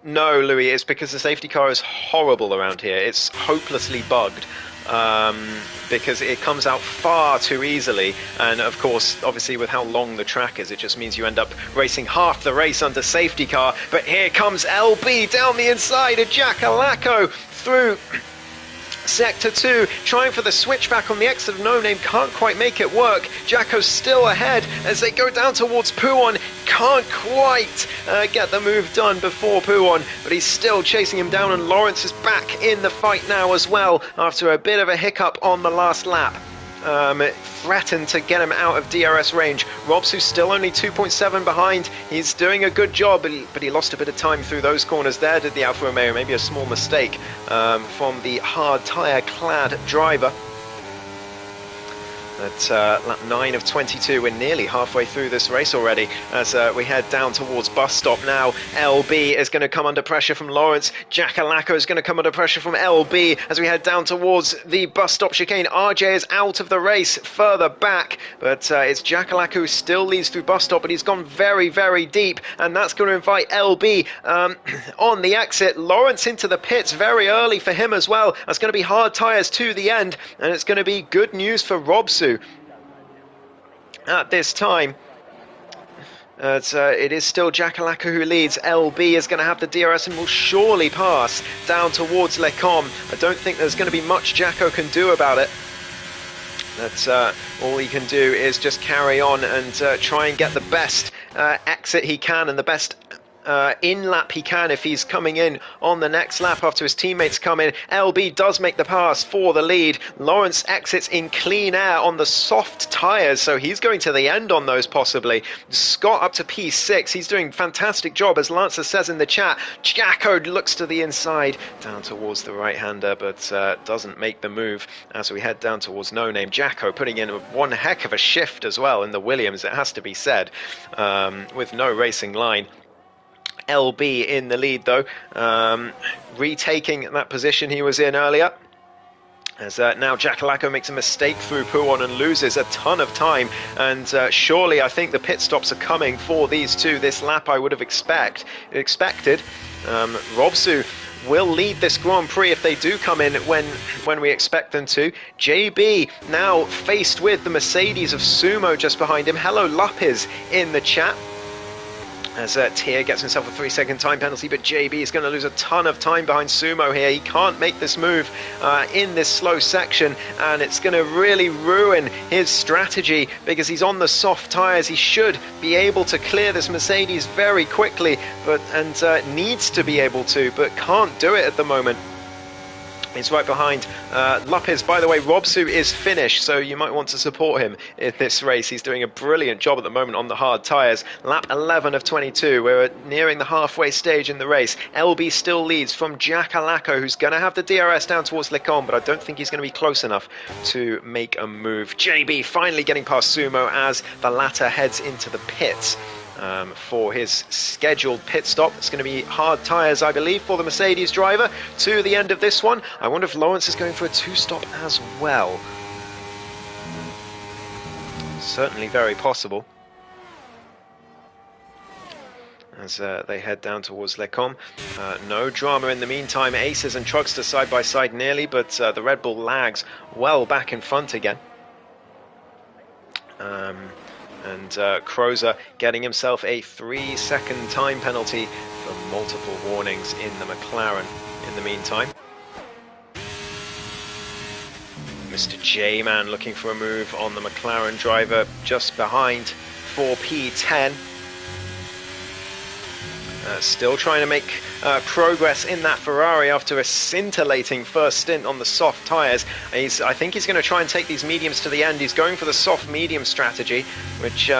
No, Louis, it's because the safety car is horrible around here. It's hopelessly bugged because it comes out far too easily, and of course, obviously with how long the track is, it just means you end up racing half the race under safety car. But here comes LB down the inside of Jackalacco through Sector 2, trying for the switchback on the exit of No Name, can't quite make it work. Jacko's still ahead as they go down towards Pouon, can't quite get the move done before Pouon, but he's still chasing him down, and Lawrence is back in the fight now as well after a bit of a hiccup on the last lap. It threatened to get him out of DRS range. Robsu's still only 2.7 behind. He's doing a good job, but he lost a bit of time through those corners there, did the Alfa Romeo. Maybe a small mistake from the hard tyre clad driver. At lap 9 of 22, we're nearly halfway through this race already as we head down towards bus stop now. LB is going to come under pressure from Lawrence. Jackalacco is going to come under pressure from LB as we head down towards the bus stop chicane. RJ is out of the race further back, but it's Jackalacco who still leads through bus stop, but he's gone very, very deep, and that's going to invite LB on the exit. Lawrence into the pits very early for him as well. That's going to be hard tyres to the end, and it's going to be good news for Robsu at this time. It is still Jackalacco who leads. LB is going to have the DRS and will surely pass down towards Lecom. I don't think there's going to be much Jacko can do about it. That's all he can do is just carry on and try and get the best exit he can and the best in-lap he can if he's coming in on the next lap after his teammates come in. LB does make the pass for the lead. Lawrence exits in clean air on the soft tyres, so he's going to the end on those possibly. Scott up to P6. He's doing a fantastic job, as Lancer says in the chat. Jacko looks to the inside, down towards the right-hander, but doesn't make the move as we head down towards No Name. Jacko putting in one heck of a shift as well in the Williams, it has to be said, with no racing line. LB in the lead though, retaking that position he was in earlier. As now Jackalacco makes a mistake through Puon and loses a ton of time, and surely I think the pit stops are coming for these two this lap. I would have expected. Robsu will lead this Grand Prix if they do come in when we expect them to. JB now faced with the Mercedes of Sumo just behind him. Hello Lapis in the chat. As Tier gets himself a 3-second time penalty, but JB is going to lose a ton of time behind Sumo here. He can't make this move in this slow section, and it's going to really ruin his strategy because he's on the soft tyres. He should be able to clear this Mercedes very quickly, and needs to be able to, but can't do it at the moment. He's right behind Lapis. By the way, Robsu is finished, so you might want to support him in this race. He's doing a brilliant job at the moment on the hard tyres. Lap 11 of 22. We're nearing the halfway stage in the race. LB still leads from Jackalacco, who's going to have the DRS down towards Lecom, but I don't think he's going to be close enough to make a move. JB finally getting past Sumo as the latter heads into the pits. For his scheduled pit stop. It's going to be hard tyres, I believe, for the Mercedes driver to the end of this one. I wonder if Lawrence is going for a two-stop as well. Certainly very possible. As they head down towards Lecom. No drama in the meantime. Aces and Truckster side by side nearly, but the Red Bull lags well back in front again. And Crozer getting himself a 3-second time penalty for multiple warnings in the McLaren in the meantime. Mr. J-Man looking for a move on the McLaren driver just behind for P10. Still trying to make progress in that Ferrari after a scintillating first stint on the soft tyres. I think he's going to try and take these mediums to the end. He's going for the soft-medium strategy, which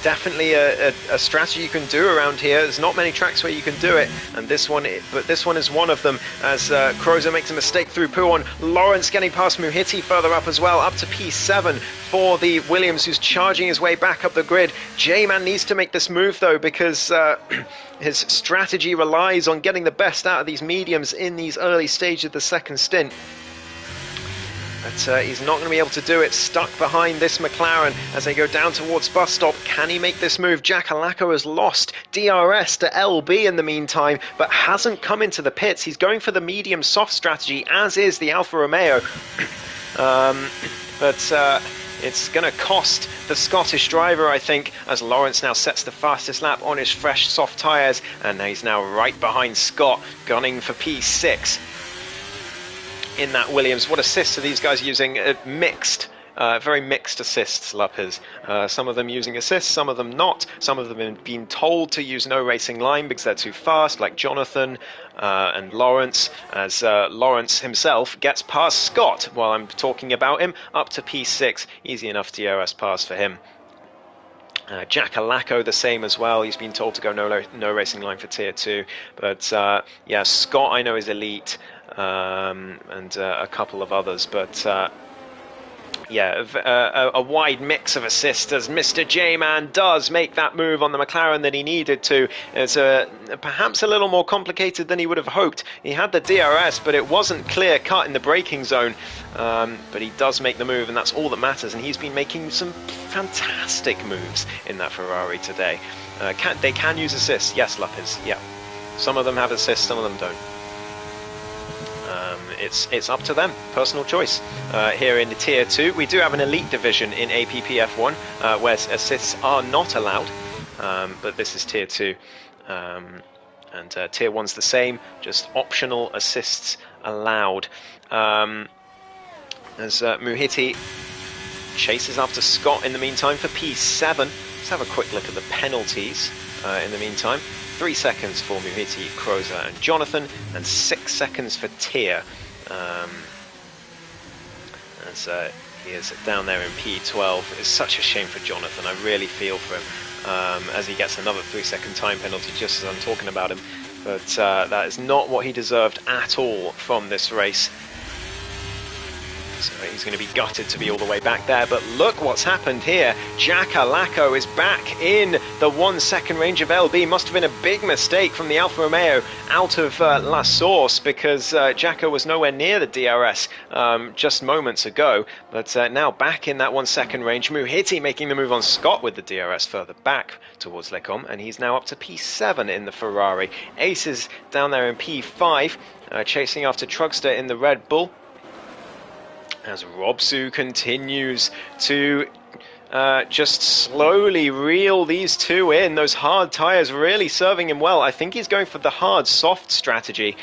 definitely a strategy you can do around here. There's not many tracks where you can do it, and this one is one of them. As Crozer makes a mistake through Puon. Lawrence getting past Muhiti further up as well, up to P7 for the Williams, who's charging his way back up the grid. J-Man needs to make this move though, because his strategy relies on getting the best out of these mediums in these early stages of the second stint. But he's not going to be able to do it, stuck behind this McLaren as they go down towards bus stop. Can he make this move? Jackalacco has lost DRS to LB in the meantime, but hasn't come into the pits. He's going for the medium soft strategy, as is the Alfa Romeo. But it's going to cost the Scottish driver, I think, as Lawrence now sets the fastest lap on his fresh soft tyres, and he's now right behind Scott, gunning for P6. In that Williams. What assists are these guys using? Mixed, very mixed assists, Lapis. Some of them using assists, some of them not. Some of them have been told to use no racing line because they're too fast, like Jonathan and Lawrence, as Lawrence himself gets past Scott while I'm talking about him, up to P6. Easy enough DRS pass for him. Jackalacco the same as well. He's been told to go no racing line for tier 2. But yeah, Scott I know is elite. And a couple of others, but yeah, a wide mix of assists as Mr. J-Man does make that move on the McLaren that he needed to. It's perhaps a little more complicated than he would have hoped. He had the DRS, but it wasn't clear cut in the braking zone. But he does make the move, and that's all that matters. And he's been making some fantastic moves in that Ferrari today. They can use assists, yes, Luppies, yeah. Some of them have assists, some of them don't. It's up to them, personal choice. Here in the Tier 2, we do have an elite division in APPF1 where assists are not allowed, but this is Tier 2. And Tier 1's the same, just optional assists allowed. As Muhiti chases after Scott in the meantime for P7. Let's have a quick look at the penalties in the meantime. 3 seconds for Muhiti, Kroza and Jonathan, and 6 seconds for Tier. As he is down there in P12. It's such a shame for Jonathan. I really feel for him as he gets another 3-second time penalty just as I'm talking about him. But that is not what he deserved at all from this race. So he's going to be gutted to be all the way back there, but look what's happened here. Jackalacco is back in the 1 second range of LB. Must have been a big mistake from the Alfa Romeo out of La Source, because Jacko was nowhere near the DRS just moments ago, but now back in that 1 second range. Muhiti making the move on Scott with the DRS further back towards Lecom, and he's now up to P7 in the Ferrari. Ace is down there in P5, chasing after Trugster in the Red Bull, as Robsu continues to just slowly reel these two in. Those hard tyres really serving him well. I think he's going for the hard-soft strategy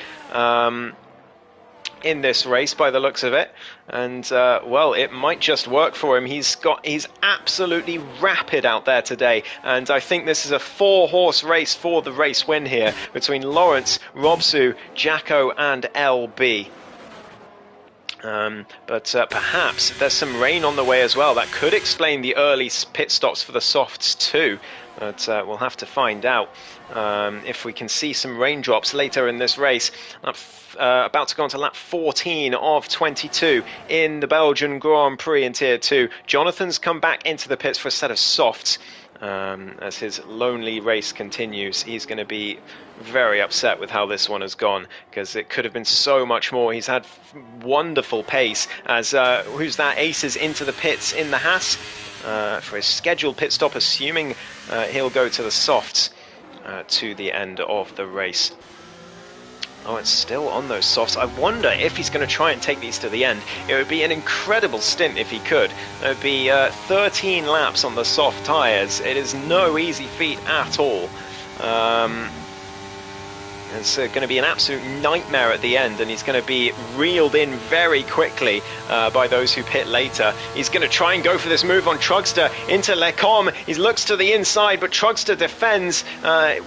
in this race by the looks of it. And, well, it might just work for him. He's absolutely rapid out there today. And I think this is a 4-horse race for the race win here between Lawrence, Robsu, Jacko and LB. But perhaps there's some rain on the way as well. That could explain the early pit stops for the softs too. But we'll have to find out if we can see some raindrops later in this race. About to go on to lap 14 of 22 in the Belgian Grand Prix in Tier 2. Jonathan's come back into the pits for a set of softs. As his lonely race continues, he's going to be very upset with how this one has gone, because it could have been so much more. He's had wonderful pace as who's that? Ace is into the pits in the Haas for his scheduled pit stop, assuming he'll go to the softs to the end of the race. Oh, it's still on those softs. I wonder if he's going to try and take these to the end. It would be an incredible stint if he could. It would be 13 laps on the soft tyres. It is no easy feat at all. It's going to be an absolute nightmare at the end, and he's going to be reeled in very quickly by those who pit later. He's going to try and go for this move on Trugster into Lecom. He looks to the inside, but Trugster defends,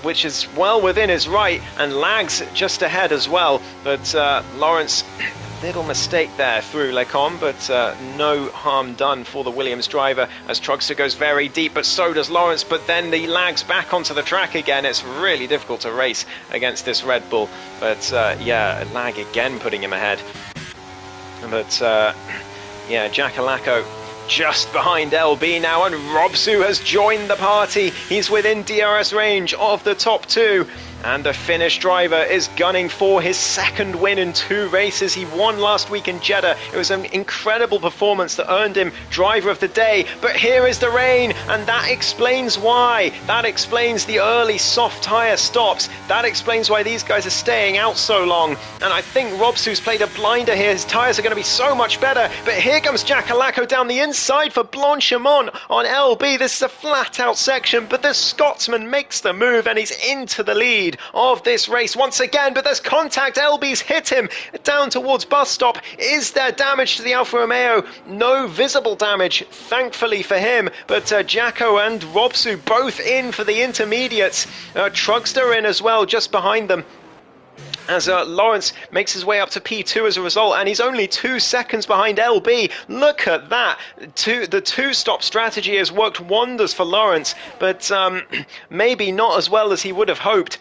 which is well within his right, and lags just ahead as well. But Lawrence, little mistake there through Lecom, but no harm done for the Williams driver as Trugster goes very deep, but so does Lawrence. But then the lags back onto the track again. It's really difficult to race against this Red Bull, but yeah, lag again putting him ahead. But yeah, Jackalacco just behind LB now, and Robsu has joined the party. He's within DRS range of the top two. And the Finnish driver is gunning for his second win in 2 races. He won last week in Jeddah. It was an incredible performance that earned him driver of the day. But here is the rain, and that explains why. That explains the early soft tyre stops. That explains why these guys are staying out so long. And I think Robsu's played a blinder here. His tyres are going to be so much better. But here comes Jackalacco down the inside for Blanchimont on LB. This is a flat-out section, but the Scotsman makes the move, and he's into the lead of this race once again. But there's contact. LB's hit him down towards bus stop. Is there damage to the Alfa Romeo? No visible damage, thankfully for him, but Jacko and Robsu both in for the intermediates. Trugster in as well, just behind them, as Lawrence makes his way up to P2 as a result, and he's only 2 seconds behind LB. Look at that. The two-stop strategy has worked wonders for Lawrence, but maybe not as well as he would have hoped.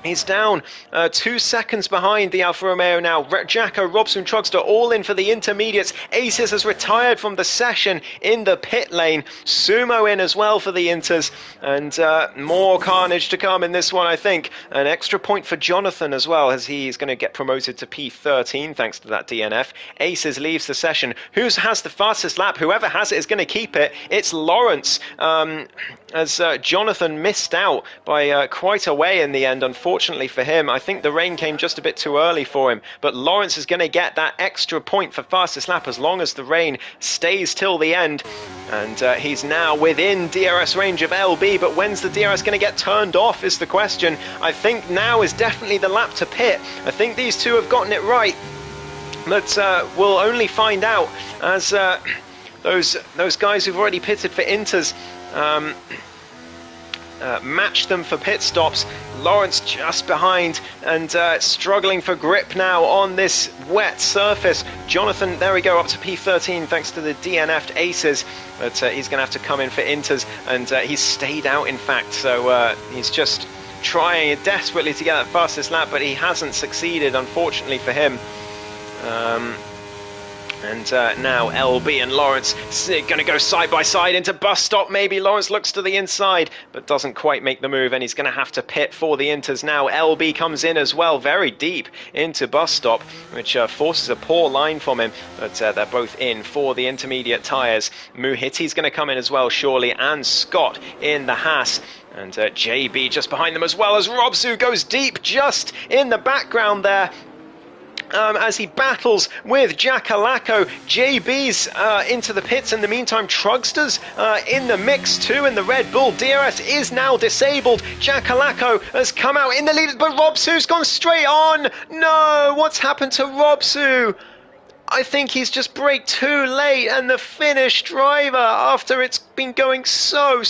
He's down 2 seconds behind the Alfa Romeo now. Jacko, Robson, Trugster all in for the intermediates. Aces has retired from the session in the pit lane. Sumo in as well for the Inters. And more carnage to come in this one, I think. An extra point for Jonathan as well, as he's going to get promoted to P13 thanks to that DNF. Aces leaves the session. Who has the fastest lap? Whoever has it is going to keep it. It's Lawrence, as Jonathan missed out by quite a way in the end, unfortunately for him. I think the rain came just a bit too early for him, but Lawrence is going to get that extra point for fastest lap as long as the rain stays till the end. And he's now within DRS range of LB, but when's the DRS going to get turned off is the question. I think now is definitely the lap to pit. I think these two have gotten it right, but we'll only find out as those guys who've already pitted for Inters match them for pit stops. Lawrence just behind and struggling for grip now on this wet surface. Jonathan, there we go, up to P13 thanks to the DNF'd Aces, but he's going to have to come in for Inters, and he's stayed out in fact, so he's just trying desperately to get that fastest lap, but he hasn't succeeded, unfortunately for him. And now LB and Lawrence going to go side by side into bus stop. Maybe Lawrence looks to the inside, but doesn't quite make the move, and he's going to have to pit for the Inters now. LB comes in as well, very deep into bus stop, which forces a poor line from him, but they're both in for the intermediate tyres. Muhitti's going to come in as well, surely, and Scott in the Haas. And JB just behind them, as well as Robsu goes deep just in the background there. As he battles with Jackalacco. JB's into the pits in the meantime. Trugster's in the mix too in the Red Bull. DRS is now disabled. Jackalacco has come out in the lead, but Robsu's gone straight on. No, what's happened to Robsu? I think he's just braked too late, and the Finnish driver, after it's been going so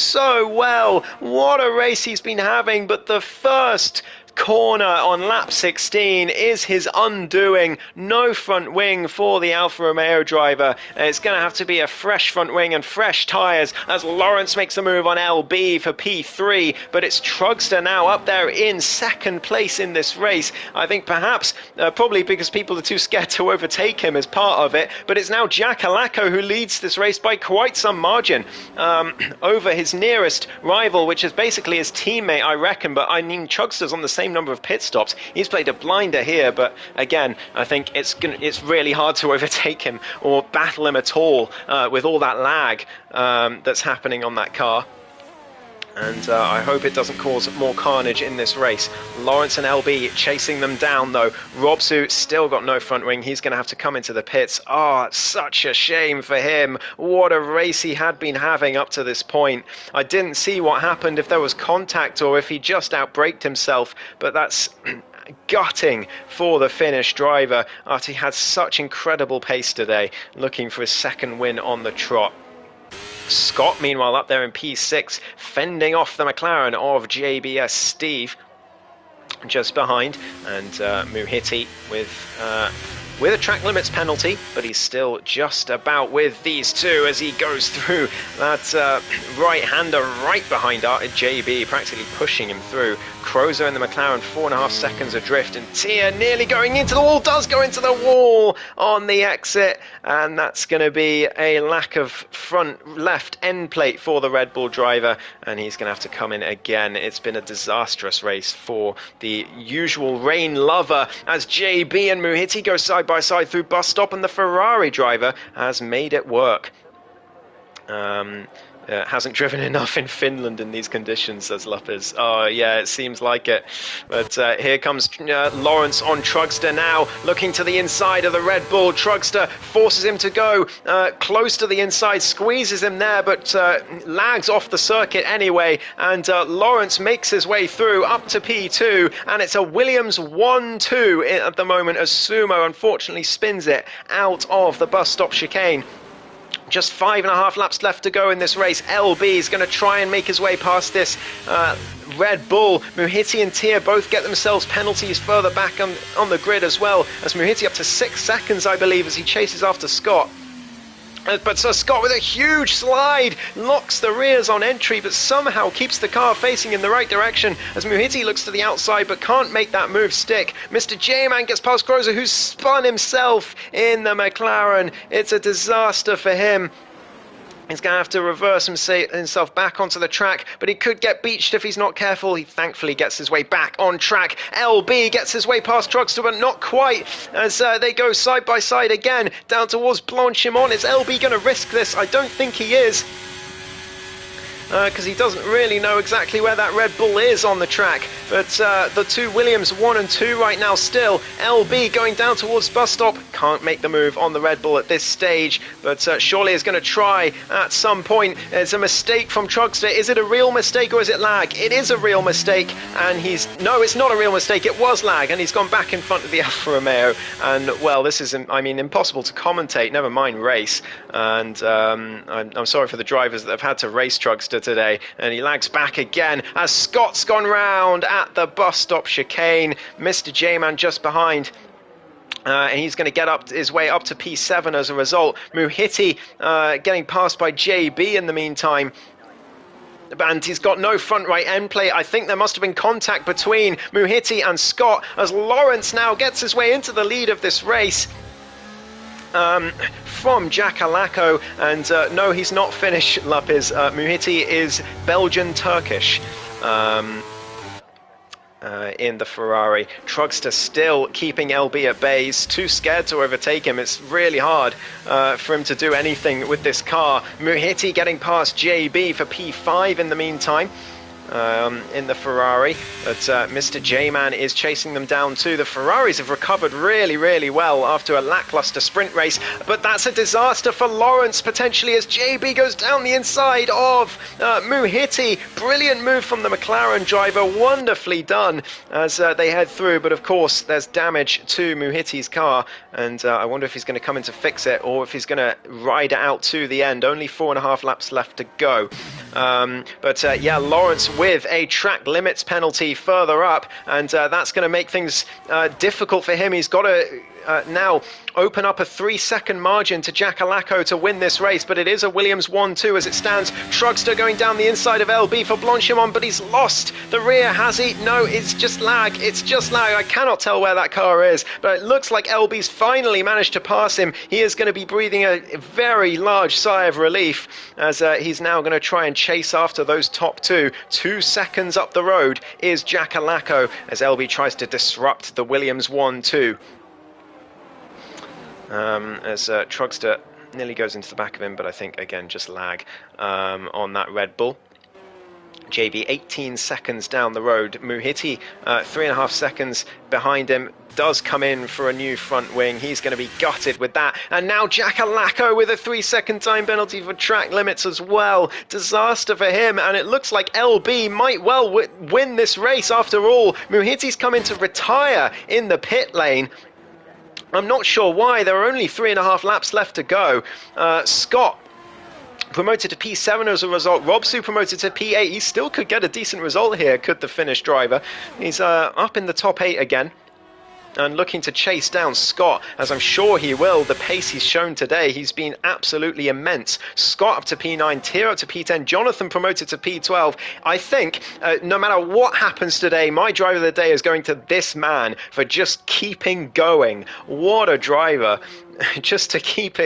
well, what a race he's been having, but the first corner on lap 16 is his undoing. No front wing for the Alfa Romeo driver. It's going to have to be a fresh front wing and fresh tyres as Lawrence makes a move on LB for P3, but it's Trugster now up there in second place in this race. I think perhaps probably because people are too scared to overtake him as part of it, but it's now Jackalacco who leads this race by quite some margin over his nearest rival, which is basically his teammate, I reckon. But I mean, Trugster's on the same number of pit stops. He's played a blinder here, but again, I think it's really hard to overtake him or battle him at all with all that lag that's happening on that car. And I hope it doesn't cause more carnage in this race. Lawrence and LB chasing them down though. Robsu still got no front wing. He's going to have to come into the pits. Oh, it's such a shame for him. What a race he had been having up to this point. I didn't see what happened, if there was contact or if he just outbraked himself, but that's gutting for the Finnish driver after he had such incredible pace today, looking for his second win on the trot. Scott, meanwhile, up there in P6, fending off the McLaren of JBS Steve, just behind, and Muhitti with a track limits penalty, but he's still just about with these two as he goes through that right-hander right behind JB, practically pushing him through. Crozer in the McLaren 4.5 seconds adrift, and Tier nearly going into the wall, does go into the wall on the exit, and that's going to be a lack of front left end plate for the Red Bull driver, and he's going to have to come in again. It's been a disastrous race for the usual rain lover as JB and Muhitti go side by side through bus stop, and the Ferrari driver has made it work. Hasn't driven enough in Finland in these conditions, says Luppers. Oh yeah, it seems like it. But here comes Lawrence on Trugster now, looking to the inside of the Red Bull. Trugster forces him to go close to the inside, squeezes him there, but lags off the circuit anyway, and Lawrence makes his way through up to P2, and it's a Williams 1-2 at the moment as Sumo unfortunately spins it out of the bus stop chicane. Just 5.5 laps left to go in this race. LB is going to try and make his way past this Red Bull. Muhitti and Tier both get themselves penalties further back on the grid as well, as Muhitti up to 6 seconds, I believe, as he chases after Scott. But Scott with a huge slide locks the rears on entry, but somehow keeps the car facing in the right direction as Muhiti looks to the outside but can't make that move stick. Mr. J-Man gets past Grozer, who's spun himself in the McLaren. It's a disaster for him. He's going to have to reverse himself back onto the track, but he could get beached if he's not careful. He thankfully gets his way back on track. LB gets his way past Truckster, but not quite, as they go side by side again down towards Blanchimont. Is LB going to risk this? I don't think he is, because he doesn't really know exactly where that Red Bull is on the track. But the two Williams 1 and 2 right now still. LB going down towards bus stop. Can't make the move on the Red Bull at this stage, but surely is going to try at some point. It's a mistake from Trugster. Is it a real mistake or is it lag? It is a real mistake, and no, it's not a real mistake. It was lag, and he's gone back in front of the Alfa Romeo. And well, this is, I mean, impossible to commentate, never mind race. And I'm sorry for the drivers that have had to race Trugster today. And he lags back again as Scott's gone round at the bus stop chicane. Mr. J-Man just behind. And he's going to get his way up to P7 as a result. Muhiti getting passed by JB in the meantime. And he's got no front right end plate. I think there must have been contact between Muhiti and Scott as Lawrence now gets his way into the lead of this race. From Jack Alaco, and no, he's not Finnish, Lapis. Muhiti is Belgian-Turkish in the Ferrari. Trugster still keeping LB at bay. He's too scared to overtake him. It's really hard for him to do anything with this car. Muhiti getting past JB for P5 in the meantime. In the Ferrari, but Mr. J-Man is chasing them down too. The Ferraris have recovered really, really well after a lackluster sprint race, but that's a disaster for Lawrence potentially as JB goes down the inside of Muhiti. Brilliant move from the McLaren driver, wonderfully done as they head through, but of course there's damage to Muhiti's car, and I wonder if he's going to come in to fix it or if he's going to ride it out to the end. Only 4.5 laps left to go. But yeah, Lawrence with a track limits penalty further up, and that's going to make things difficult for him. He's got to now open up a 3-second margin to Jack Alaco to win this race, but it is a Williams 1-2 as it stands. Trugster going down the inside of LB for Blanchimont, but he's lost the rear, has he? No, it's just lag. It's just lag. I cannot tell where that car is, but it looks like LB's finally managed to pass him. He is going to be breathing a very large sigh of relief as he's now going to try and chase after those top two. 2 seconds up the road is Jack Alaco as LB tries to disrupt the Williams 1-2. As Trugster nearly goes into the back of him, but I think, again, just lag on that Red Bull. JB 18 seconds down the road. Muhiti 3.5 seconds behind him. Does come in for a new front wing. He's going to be gutted with that. And now Jack Alaco with a 3-second time penalty for track limits as well. Disaster for him, and it looks like LB might well win this race after all. Muhiti's come in to retire in the pit lane. I'm not sure why. There are only 3.5 laps left to go. Scott promoted to P7 as a result. Robsu promoted to P8. He still could get a decent result here, could the Finnish driver. He's up in the top 8 again and looking to chase down Scott, as I'm sure he will. The pace he's shown today, he's been absolutely immense. Scott up to P9, Tier up to P10, Jonathan promoted to P12. I think no matter what happens today, my driver of the day is going to this man for just keeping going. What a driver. Just to keep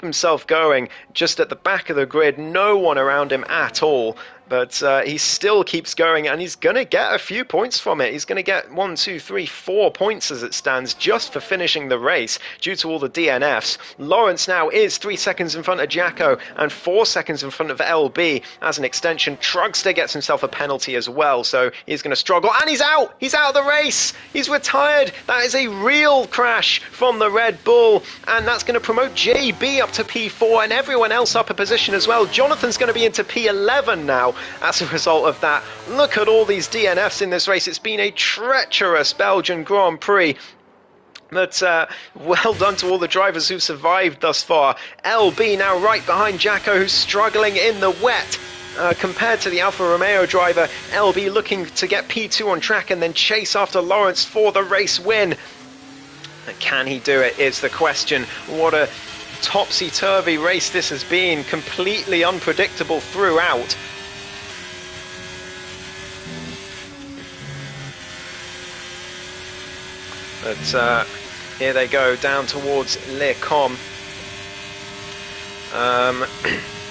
himself going, just at the back of the grid, no one around him at all. But he still keeps going, and he's going to get a few points from it. He's going to get 1, 2, 3, 4 points as it stands, just for finishing the race, due to all the DNFs. Lawrence now is 3 seconds in front of Jacko, and 4 seconds in front of LB as an extension. Trugster gets himself a penalty as well, so he's going to struggle. And he's out! He's out of the race! He's retired! That is a real crash from the Red Bull, and that's going to promote JB up to P4, and everyone else up a position as well. Jonathan's going to be into P11 now as a result of that. Look at all these DNFs in this race. It's been a treacherous Belgian Grand Prix. But well done to all the drivers who've survived thus far. LB now right behind Jacko, who's struggling in the wet. Compared to the Alfa Romeo driver, LB looking to get P2 on track and then chase after Lawrence for the race win. Can he do it is the question. What a topsy-turvy race this has been, completely unpredictable throughout. But here they go down towards Les Combes.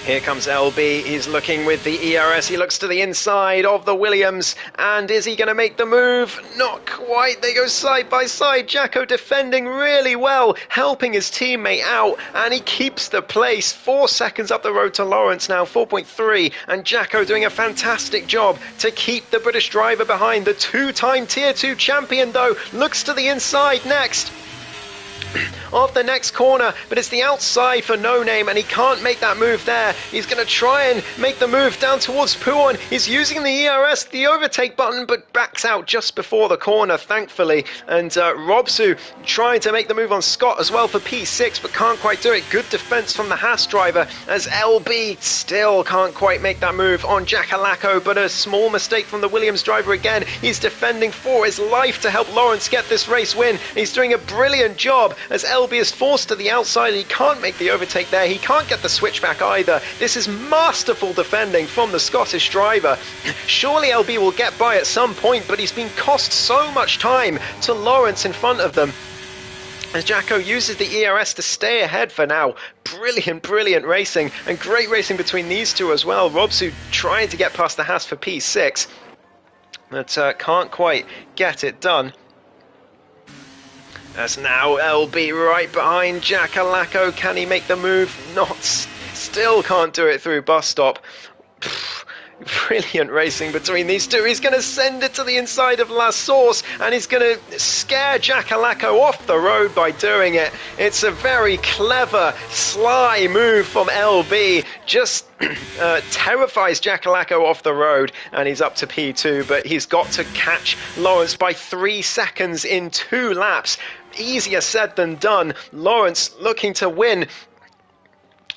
Here comes LB, he's looking with the ERS, he looks to the inside of the Williams, and is he going to make the move? Not quite, they go side by side, Jacko defending really well, helping his teammate out, and he keeps the place, 4 seconds up the road to Lawrence now, 4.3, and Jacko doing a fantastic job to keep the British driver behind. The two-time Tier 2 champion though, looks to the inside next of the next corner, but it's the outside for No Name, and he can't make that move there. He's going to try and make the move down towards Pouon. He's using the ERS, the overtake button, but backs out just before the corner, thankfully. And Robsu trying to make the move on Scott as well for P6, but can't quite do it. Good defense from the Haas driver, as LB still can't quite make that move on Jackalacco, but a small mistake from the Williams driver again. He's defending for his life to help Lawrence get this race win. He's doing a brilliant job as LB is forced to the outside. He can't make the overtake there. He can't get the switchback either. This is masterful defending from the Scottish driver. Surely LB will get by at some point, but he's been cost so much time to Lawrence in front of them, as Jacko uses the ERS to stay ahead for now. Brilliant racing, and great racing between these two as well. Robsu trying to get past the Haas for P6, but can't quite get it done. As now LB right behind Jackalacco. Can he make the move? Not. Still can't do it through bus stop. Brilliant racing between these two. He's going to send it to the inside of La Source, and he's going to scare Jackalacco off the road by doing it. It's a very clever, sly move from LB. Just terrifies Jackalacco off the road, and he's up to P2, but he's got to catch Lawrence by 3 seconds in 2 laps. Easier said than done. Lawrence looking to win,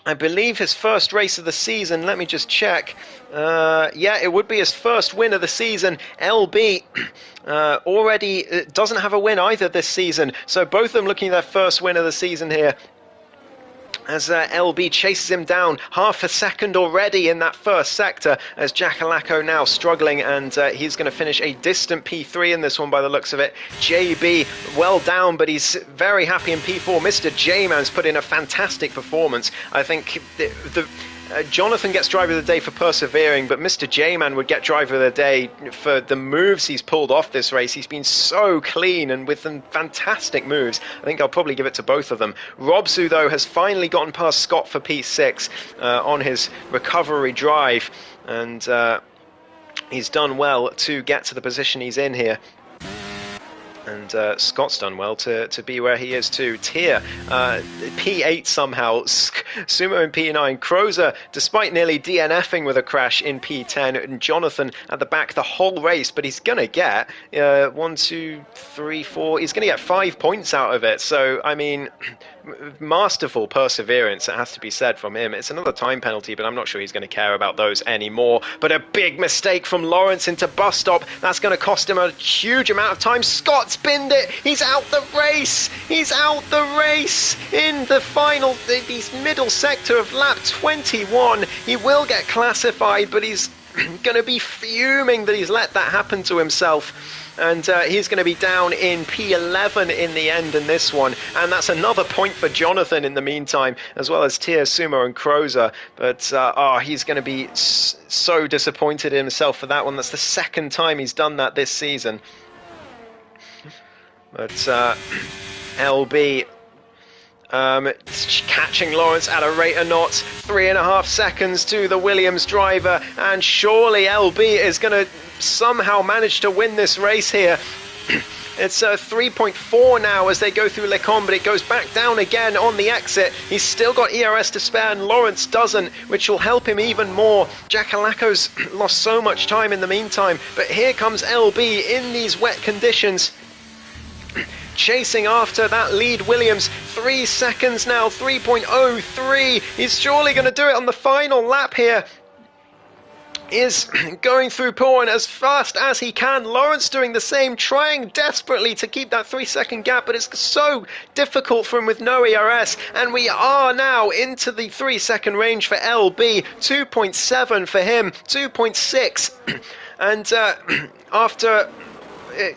I believe, his first race of the season. Let me just check. Yeah, it would be his first win of the season. LB already doesn't have a win either this season, so both of them looking at their first win of the season here, as LB chases him down half a second already in that first sector, as Jackalacco now struggling, and he's going to finish a distant P3 in this one by the looks of it. JB well down, but he's very happy in P4. Mr. J-Man's put in a fantastic performance. I think Jonathan gets driver of the day for persevering, but Mr. J-Man would get driver of the day for the moves he's pulled off this race. He's been so clean and with some fantastic moves. I think I'll probably give it to both of them. Robsu, though, has finally gotten past Scott for P6 on his recovery drive, and he's done well to get to the position he's in here. And Scott's done well to be where he is too. Tier P8 somehow, Sumo in P9, Crozer despite nearly DNFing with a crash in P10, and Jonathan at the back the whole race, but he's gonna get 1, 2, 3, 4, he's gonna get 5 points out of it. So I mean, masterful perseverance, it has to be said, from him. It's another time penalty, but I'm not sure he's going to care about those anymore. But a big mistake from Lawrence into bus stop, that's going to cost him a huge amount of time. Scott's binned it, he's out the race, he's out the race in the final, the middle sector of lap 21. He will get classified, but he's going to be fuming that he's let that happen to himself. And he's going to be down in P11 in the end in this one. And that's another point for Jonathan in the meantime, as well as Tier, Sumo and Crozer. But he's going to be so disappointed in himself for that one. That's the second time he's done that this season. But LB catching Lawrence at a rate of knots, 3.5 seconds to the Williams driver, and surely LB is going to somehow manage to win this race here. It's 3.4 now as they go through Les Combes, but it goes back down again on the exit. He's still got ERS to spare, and Lawrence doesn't, which will help him even more. Jackalacco's lost so much time in the meantime, but here comes LB in these wet conditions, chasing after that lead Williams. 3 seconds now, 3.03. He's surely going to do it on the final lap here. is going through Porn as fast as he can. Lawrence doing the same, trying desperately to keep that 3-second gap, but it's so difficult for him with no ERS. And we are now into the 3-second range for LB. 2.7 for him, 2.6. And after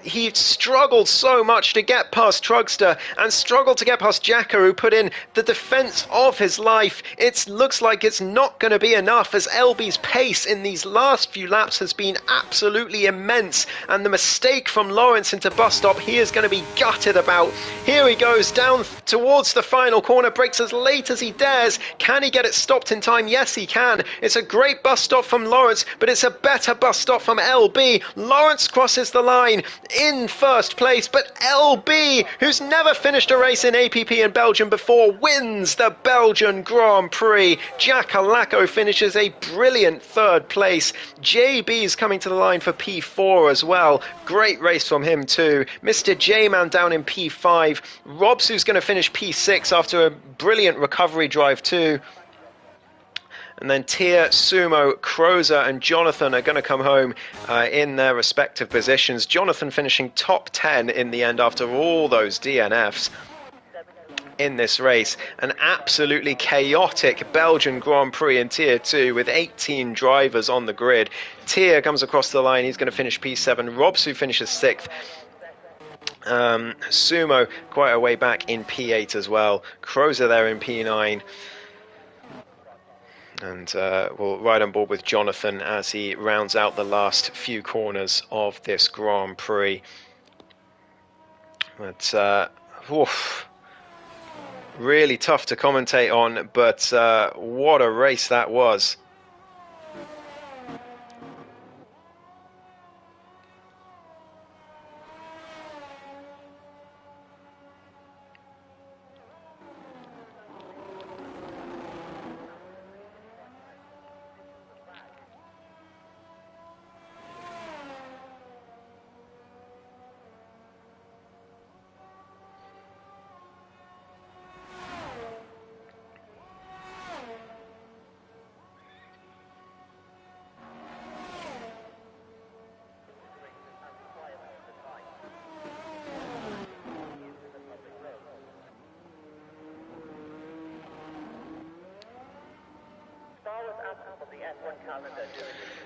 he struggled so much to get past Trugster and struggled to get past Jacko, who put in the defense of his life. It looks like it's not going to be enough, as LB's pace in these last few laps has been absolutely immense, and the mistake from Lawrence into bus stop he is going to be gutted about. Here he goes down towards the final corner, breaks as late as he dares. Can he get it stopped in time? Yes, he can. It's a great bus stop from Lawrence, but it's a better bus stop from LB. Lawrence crosses the line in first place, but LB, who's never finished a race in APP in Belgium before, wins the Belgian Grand Prix. Jack Alacco finishes a brilliant third place. JB's coming to the line for P4 as well. Great race from him too. Mr. J-Man down in P5. Robs, who's going to finish P6 after a brilliant recovery drive too. And then Tier, Sumo, Crozer and Jonathan are going to come home in their respective positions. Jonathan finishing top 10 in the end after all those DNFs in this race. An absolutely chaotic Belgian Grand Prix in Tier 2 with 18 drivers on the grid. Tier comes across the line. He's going to finish P7. Robsu finishes 6th. Sumo quite a way back in P8 as well. Crozer there in P9. And we'll ride on board with Jonathan as he rounds out the last few corners of this Grand Prix. But really tough to commentate on, but what a race that was.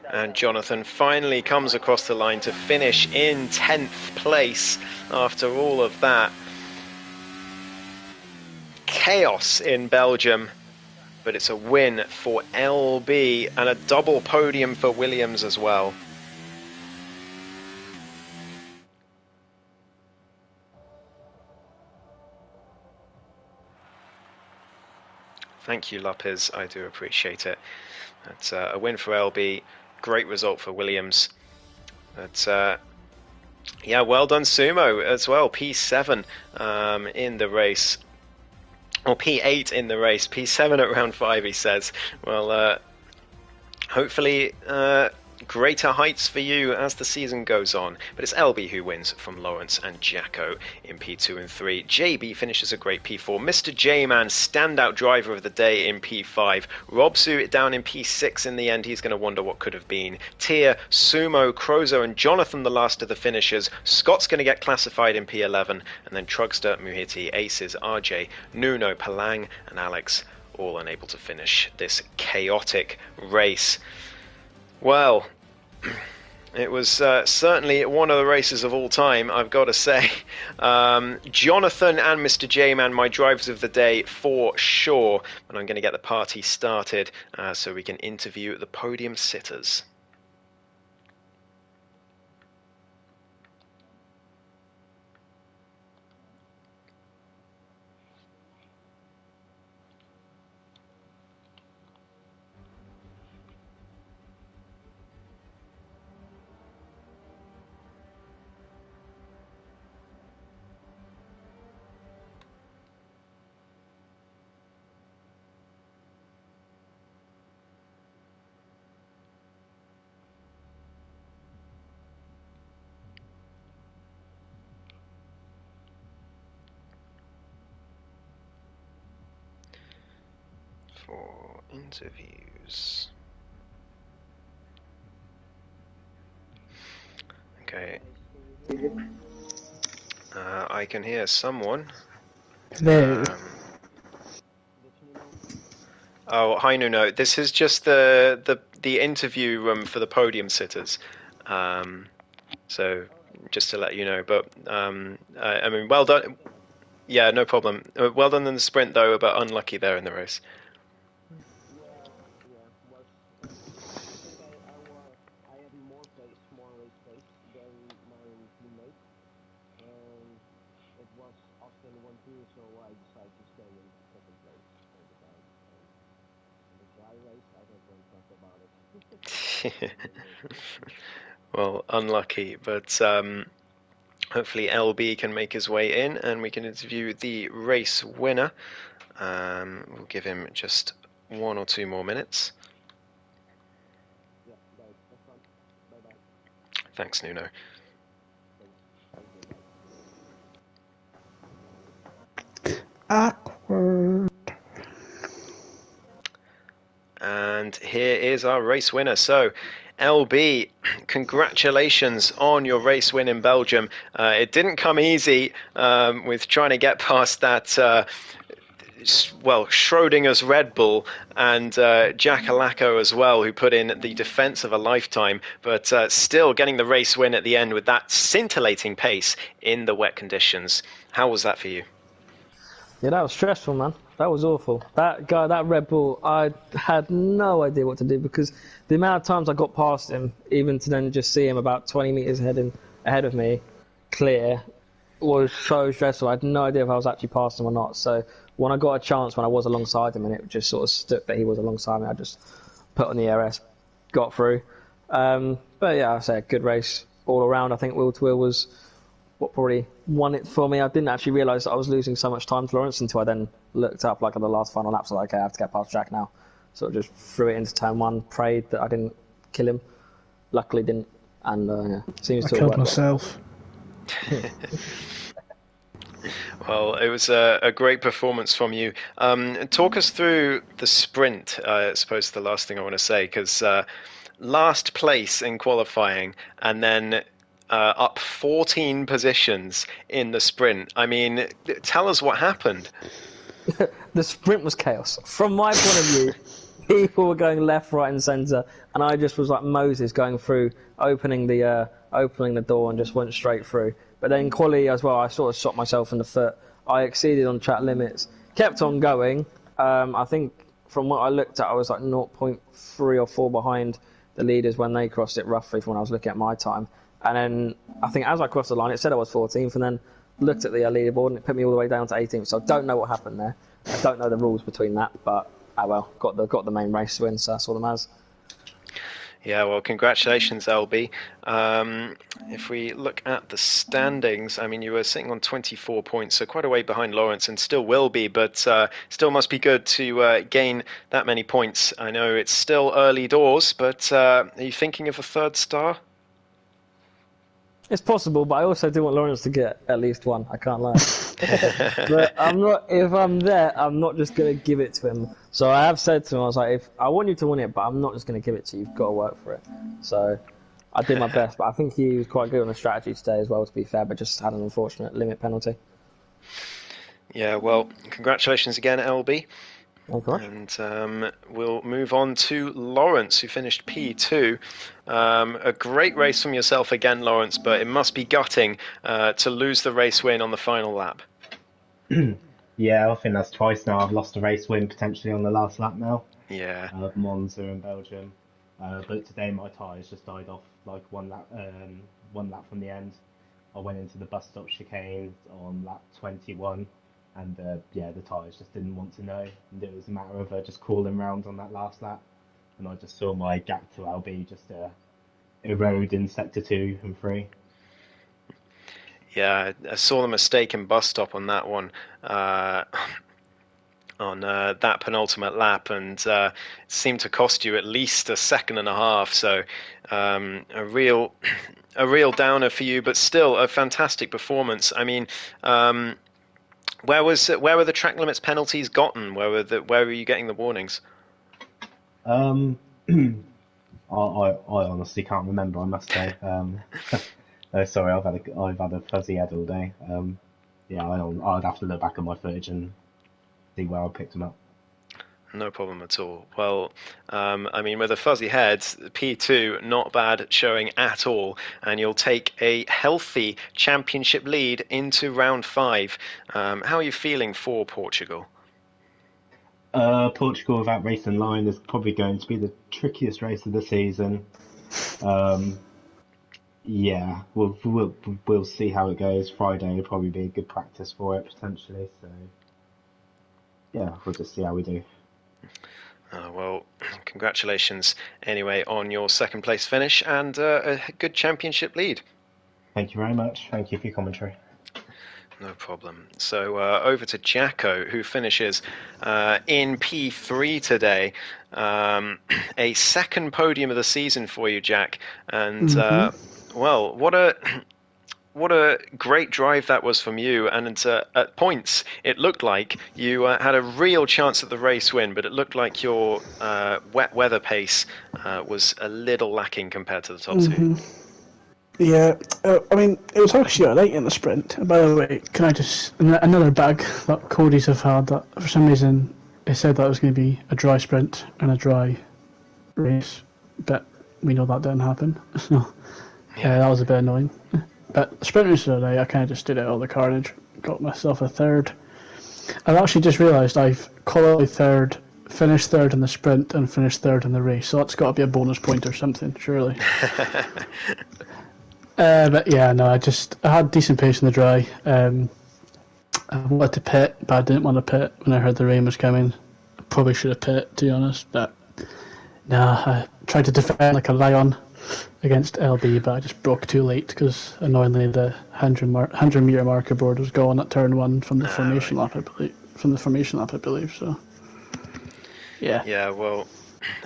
And Jonathan finally comes across the line to finish in 10th place after all of that chaos in Belgium. But it's a win for LB and a double podium for Williams as well. Thank you, Lopez. I do appreciate it. That's a win for LB. Great result for Williams. But yeah, well done, Sumo, as well. P7 in the race. Or P8 in the race. P7 at round 5, he says. Well, hopefully greater heights for you as the season goes on. But it's LB who wins from Lawrence and Jacko in P2 and 3. JB finishes a great P4. Mr. J-Man, standout driver of the day in P5. Robsu down in P6 in the end. He's going to wonder what could have been. Tier, Sumo, Crozo and Jonathan the last of the finishers. Scott's going to get classified in P11. And then Trugster, Muhiti, Aces, RJ, Nuno, Palang and Alex all unable to finish this chaotic race. Well, it was certainly one of the races of all time, I've got to say. Jonathan and Mr. J-Man, my drivers of the day for sure. And I'm going to get the party started so we can interview the podium sitters. For interviews. Okay. I can hear someone. Oh, hi Nuno. This is just the interview room for the podium sitters. So just to let you know. But I mean, well done. Yeah, no problem. Well done in the sprint though, but unlucky there in the race. Well, unlucky, but hopefully LB can make his way in and we can interview the race winner. We'll give him just 1 or 2 more minutes. Thanks, Nuno. Awkward. And here is our race winner. So, LB, congratulations on your race win in Belgium. It didn't come easy with trying to get past that, Schrodinger's Red Bull and Jack Alaco as well, who put in the defense of a lifetime, but still getting the race win at the end with that scintillating pace in the wet conditions. How was that for you? Yeah, that was stressful, man. That was awful. That guy, that Red Bull, I had no idea what to do because the amount of times I got past him, even to then just see him about 20 meters ahead of me, clear, was so stressful. I had no idea if I was actually past him or not. So when I got a chance when I was alongside him and it just sort of stuck that he was alongside me, I just put on the ARS, got through. But yeah, I say a good race all around. I think wheel to wheel was what probably won it for me. I didn't actually realise that I was losing so much time to Lawrence until I then looked up like on the last final laps. I was like, okay, I have to get past Jack now. So I just threw it into turn one, prayed that I didn't kill him. Luckily didn't, and yeah, seems I to have killed worked. myself. Well, it was a great performance from you. Talk us through the sprint, I suppose the last thing I want to say, because last place in qualifying and then up 14 positions in the sprint. I mean, tell us what happened. The sprint was chaos. From my point of view, people were going left, right, and centre, and I just was like Moses going through, opening the door, and just went straight through. But then quality as well, I sort of shot myself in the foot. I exceeded on track limits, kept on going. I think from what I looked at, I was like 0.3 or 4 behind the leaders when they crossed it roughly from when I was looking at my time. And then I think as I crossed the line, it said I was 14th, and then looked at the leaderboard and it put me all the way down to 18th. So I don't know what happened there. I don't know the rules between that, but well, got the main race win, so that's all that matters. Yeah, well, congratulations, LB. If we look at the standings, I mean, you were sitting on 24 points, so quite a way behind Lawrence, and still will be, but still must be good to gain that many points. I know it's still early doors, but are you thinking of a third star? It's possible, but I also do want Lawrence to get at least one. I can't lie. But I'm not. If I'm there, I'm not just gonna give it to him. So I have said to him, I was like, if I want you to win it, but I'm not just gonna give it to you. You've got to work for it. So I did my best, but I think he was quite good on the strategy today as well. To be fair, but just had an unfortunate limit penalty. Yeah, well, congratulations again, LB. Thank you very much. And we'll move on to Lawrence, who finished P2. A great race from yourself again, Lawrence, but it must be gutting to lose the race win on the final lap. Yeah, I think that's twice now. I've lost a race win potentially on the last lap now. Yeah. Monza in Belgium. But today my tyres just died off like one lap from the end. I went into the bus stop chicane on lap 21, and the tyres just didn't want to know. And it was a matter of just crawling round on that last lap, and I just saw my gap to LB just erode in sector 2 and 3. Yeah, I saw the mistaken bus stop on that one. On that penultimate lap, and it seemed to cost you at least a second and a half. So a real downer for you, but still a fantastic performance. I mean, where were the track limits penalties gotten? Where were you getting the warnings? I honestly can't remember. I must say. Sorry, I've had a fuzzy head all day. Yeah, I'd have to look back at my footage and see where I picked them up. No problem at all. Well, I mean, with a fuzzy head, P2, not bad showing at all, and you'll take a healthy championship lead into round 5. How are you feeling for Portugal? Portugal without racing line is probably going to be the trickiest race of the season. Um, yeah, we'll see how it goes. Friday will probably be a good practice for it potentially. So yeah, we'll just see how we do. Well, congratulations anyway on your second place finish and a good championship lead. Thank you very much. Thank you for your commentary. No problem. So over to Jacko, who finishes in P3 today. A second podium of the season for you, Jack. And well, what a great drive that was from you. And at points, it looked like you had a real chance at the race win, but it looked like your wet weather pace was a little lacking compared to the top two. Yeah, I mean, it was actually alright in the sprint. By the way, can I just another bag that Cody's have had that for some reason they said that it was going to be a dry sprint and a dry race, but we know that didn't happen. So that was a bit annoying. But the sprint race today, I kind of just did it all the carnage, got myself a third. I've actually just realised I've qualified third, finished third in the sprint, and finished third in the race. So that's got to be a bonus point or something, surely. But yeah, no, I had decent pace in the dry. I wanted to pit, but I didn't want to pit when I heard the rain was coming. I probably should have pit, to be honest, but I tried to defend like a lion against LB, but I just broke too late because annoyingly the 100 meter marker board was gone at turn 1 from the formation lap, I believe. So yeah. Yeah, well,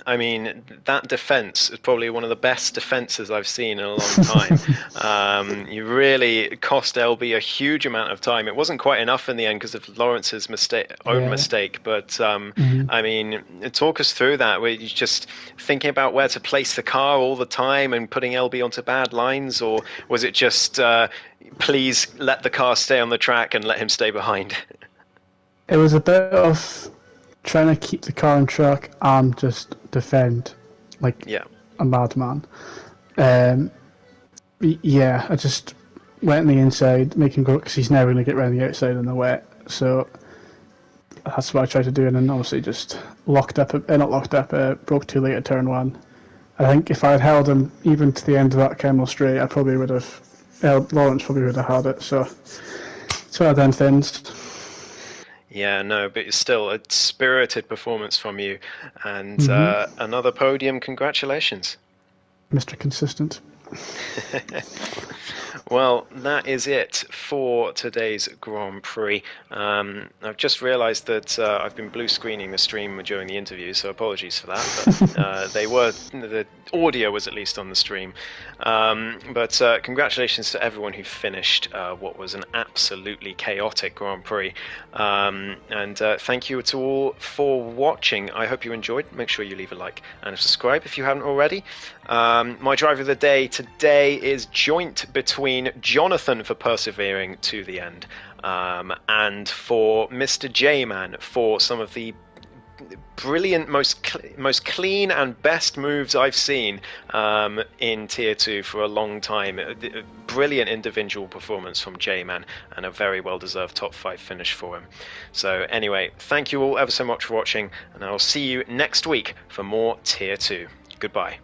I mean, that defense is probably one of the best defenses I've seen in a long time. You really cost LB a huge amount of time. It wasn't quite enough in the end because of Lawrence's own mistake. But I mean, talk us through that. Were you just thinking about where to place the car all the time and putting LB onto bad lines, or was it just please let the car stay on the track and let him stay behind? It was a bit of trying to keep the car on track and just defend like a madman. Yeah, I just went on the inside, make him go because he's never going to get around the outside in the wet. So that's what I tried to do, and then obviously just broke too late at turn 1. I think if I had held him even to the end of that Kemmel straight, I probably would have. Lawrence probably would have had it. So it's one of them things. Yeah, no, but it's still a spirited performance from you. And another podium, congratulations. Mr. Consistent. Well, that is it for today's Grand Prix. I've just realised that I've been blue screening the stream during the interview, so apologies for that. But the audio was at least on the stream. But congratulations to everyone who finished what was an absolutely chaotic Grand Prix. And thank you to all for watching. I hope you enjoyed. Make sure you leave a like and a subscribe if you haven't already. My driver of the day today is joint between Jonathan for persevering to the end and for Mr. J-Man for some of the brilliant, most clean and best moves I've seen in Tier 2 for a long time. A brilliant individual performance from J-Man and a very well-deserved top 5 finish for him. So anyway, thank you all ever so much for watching, and I'll see you next week for more Tier 2. Goodbye.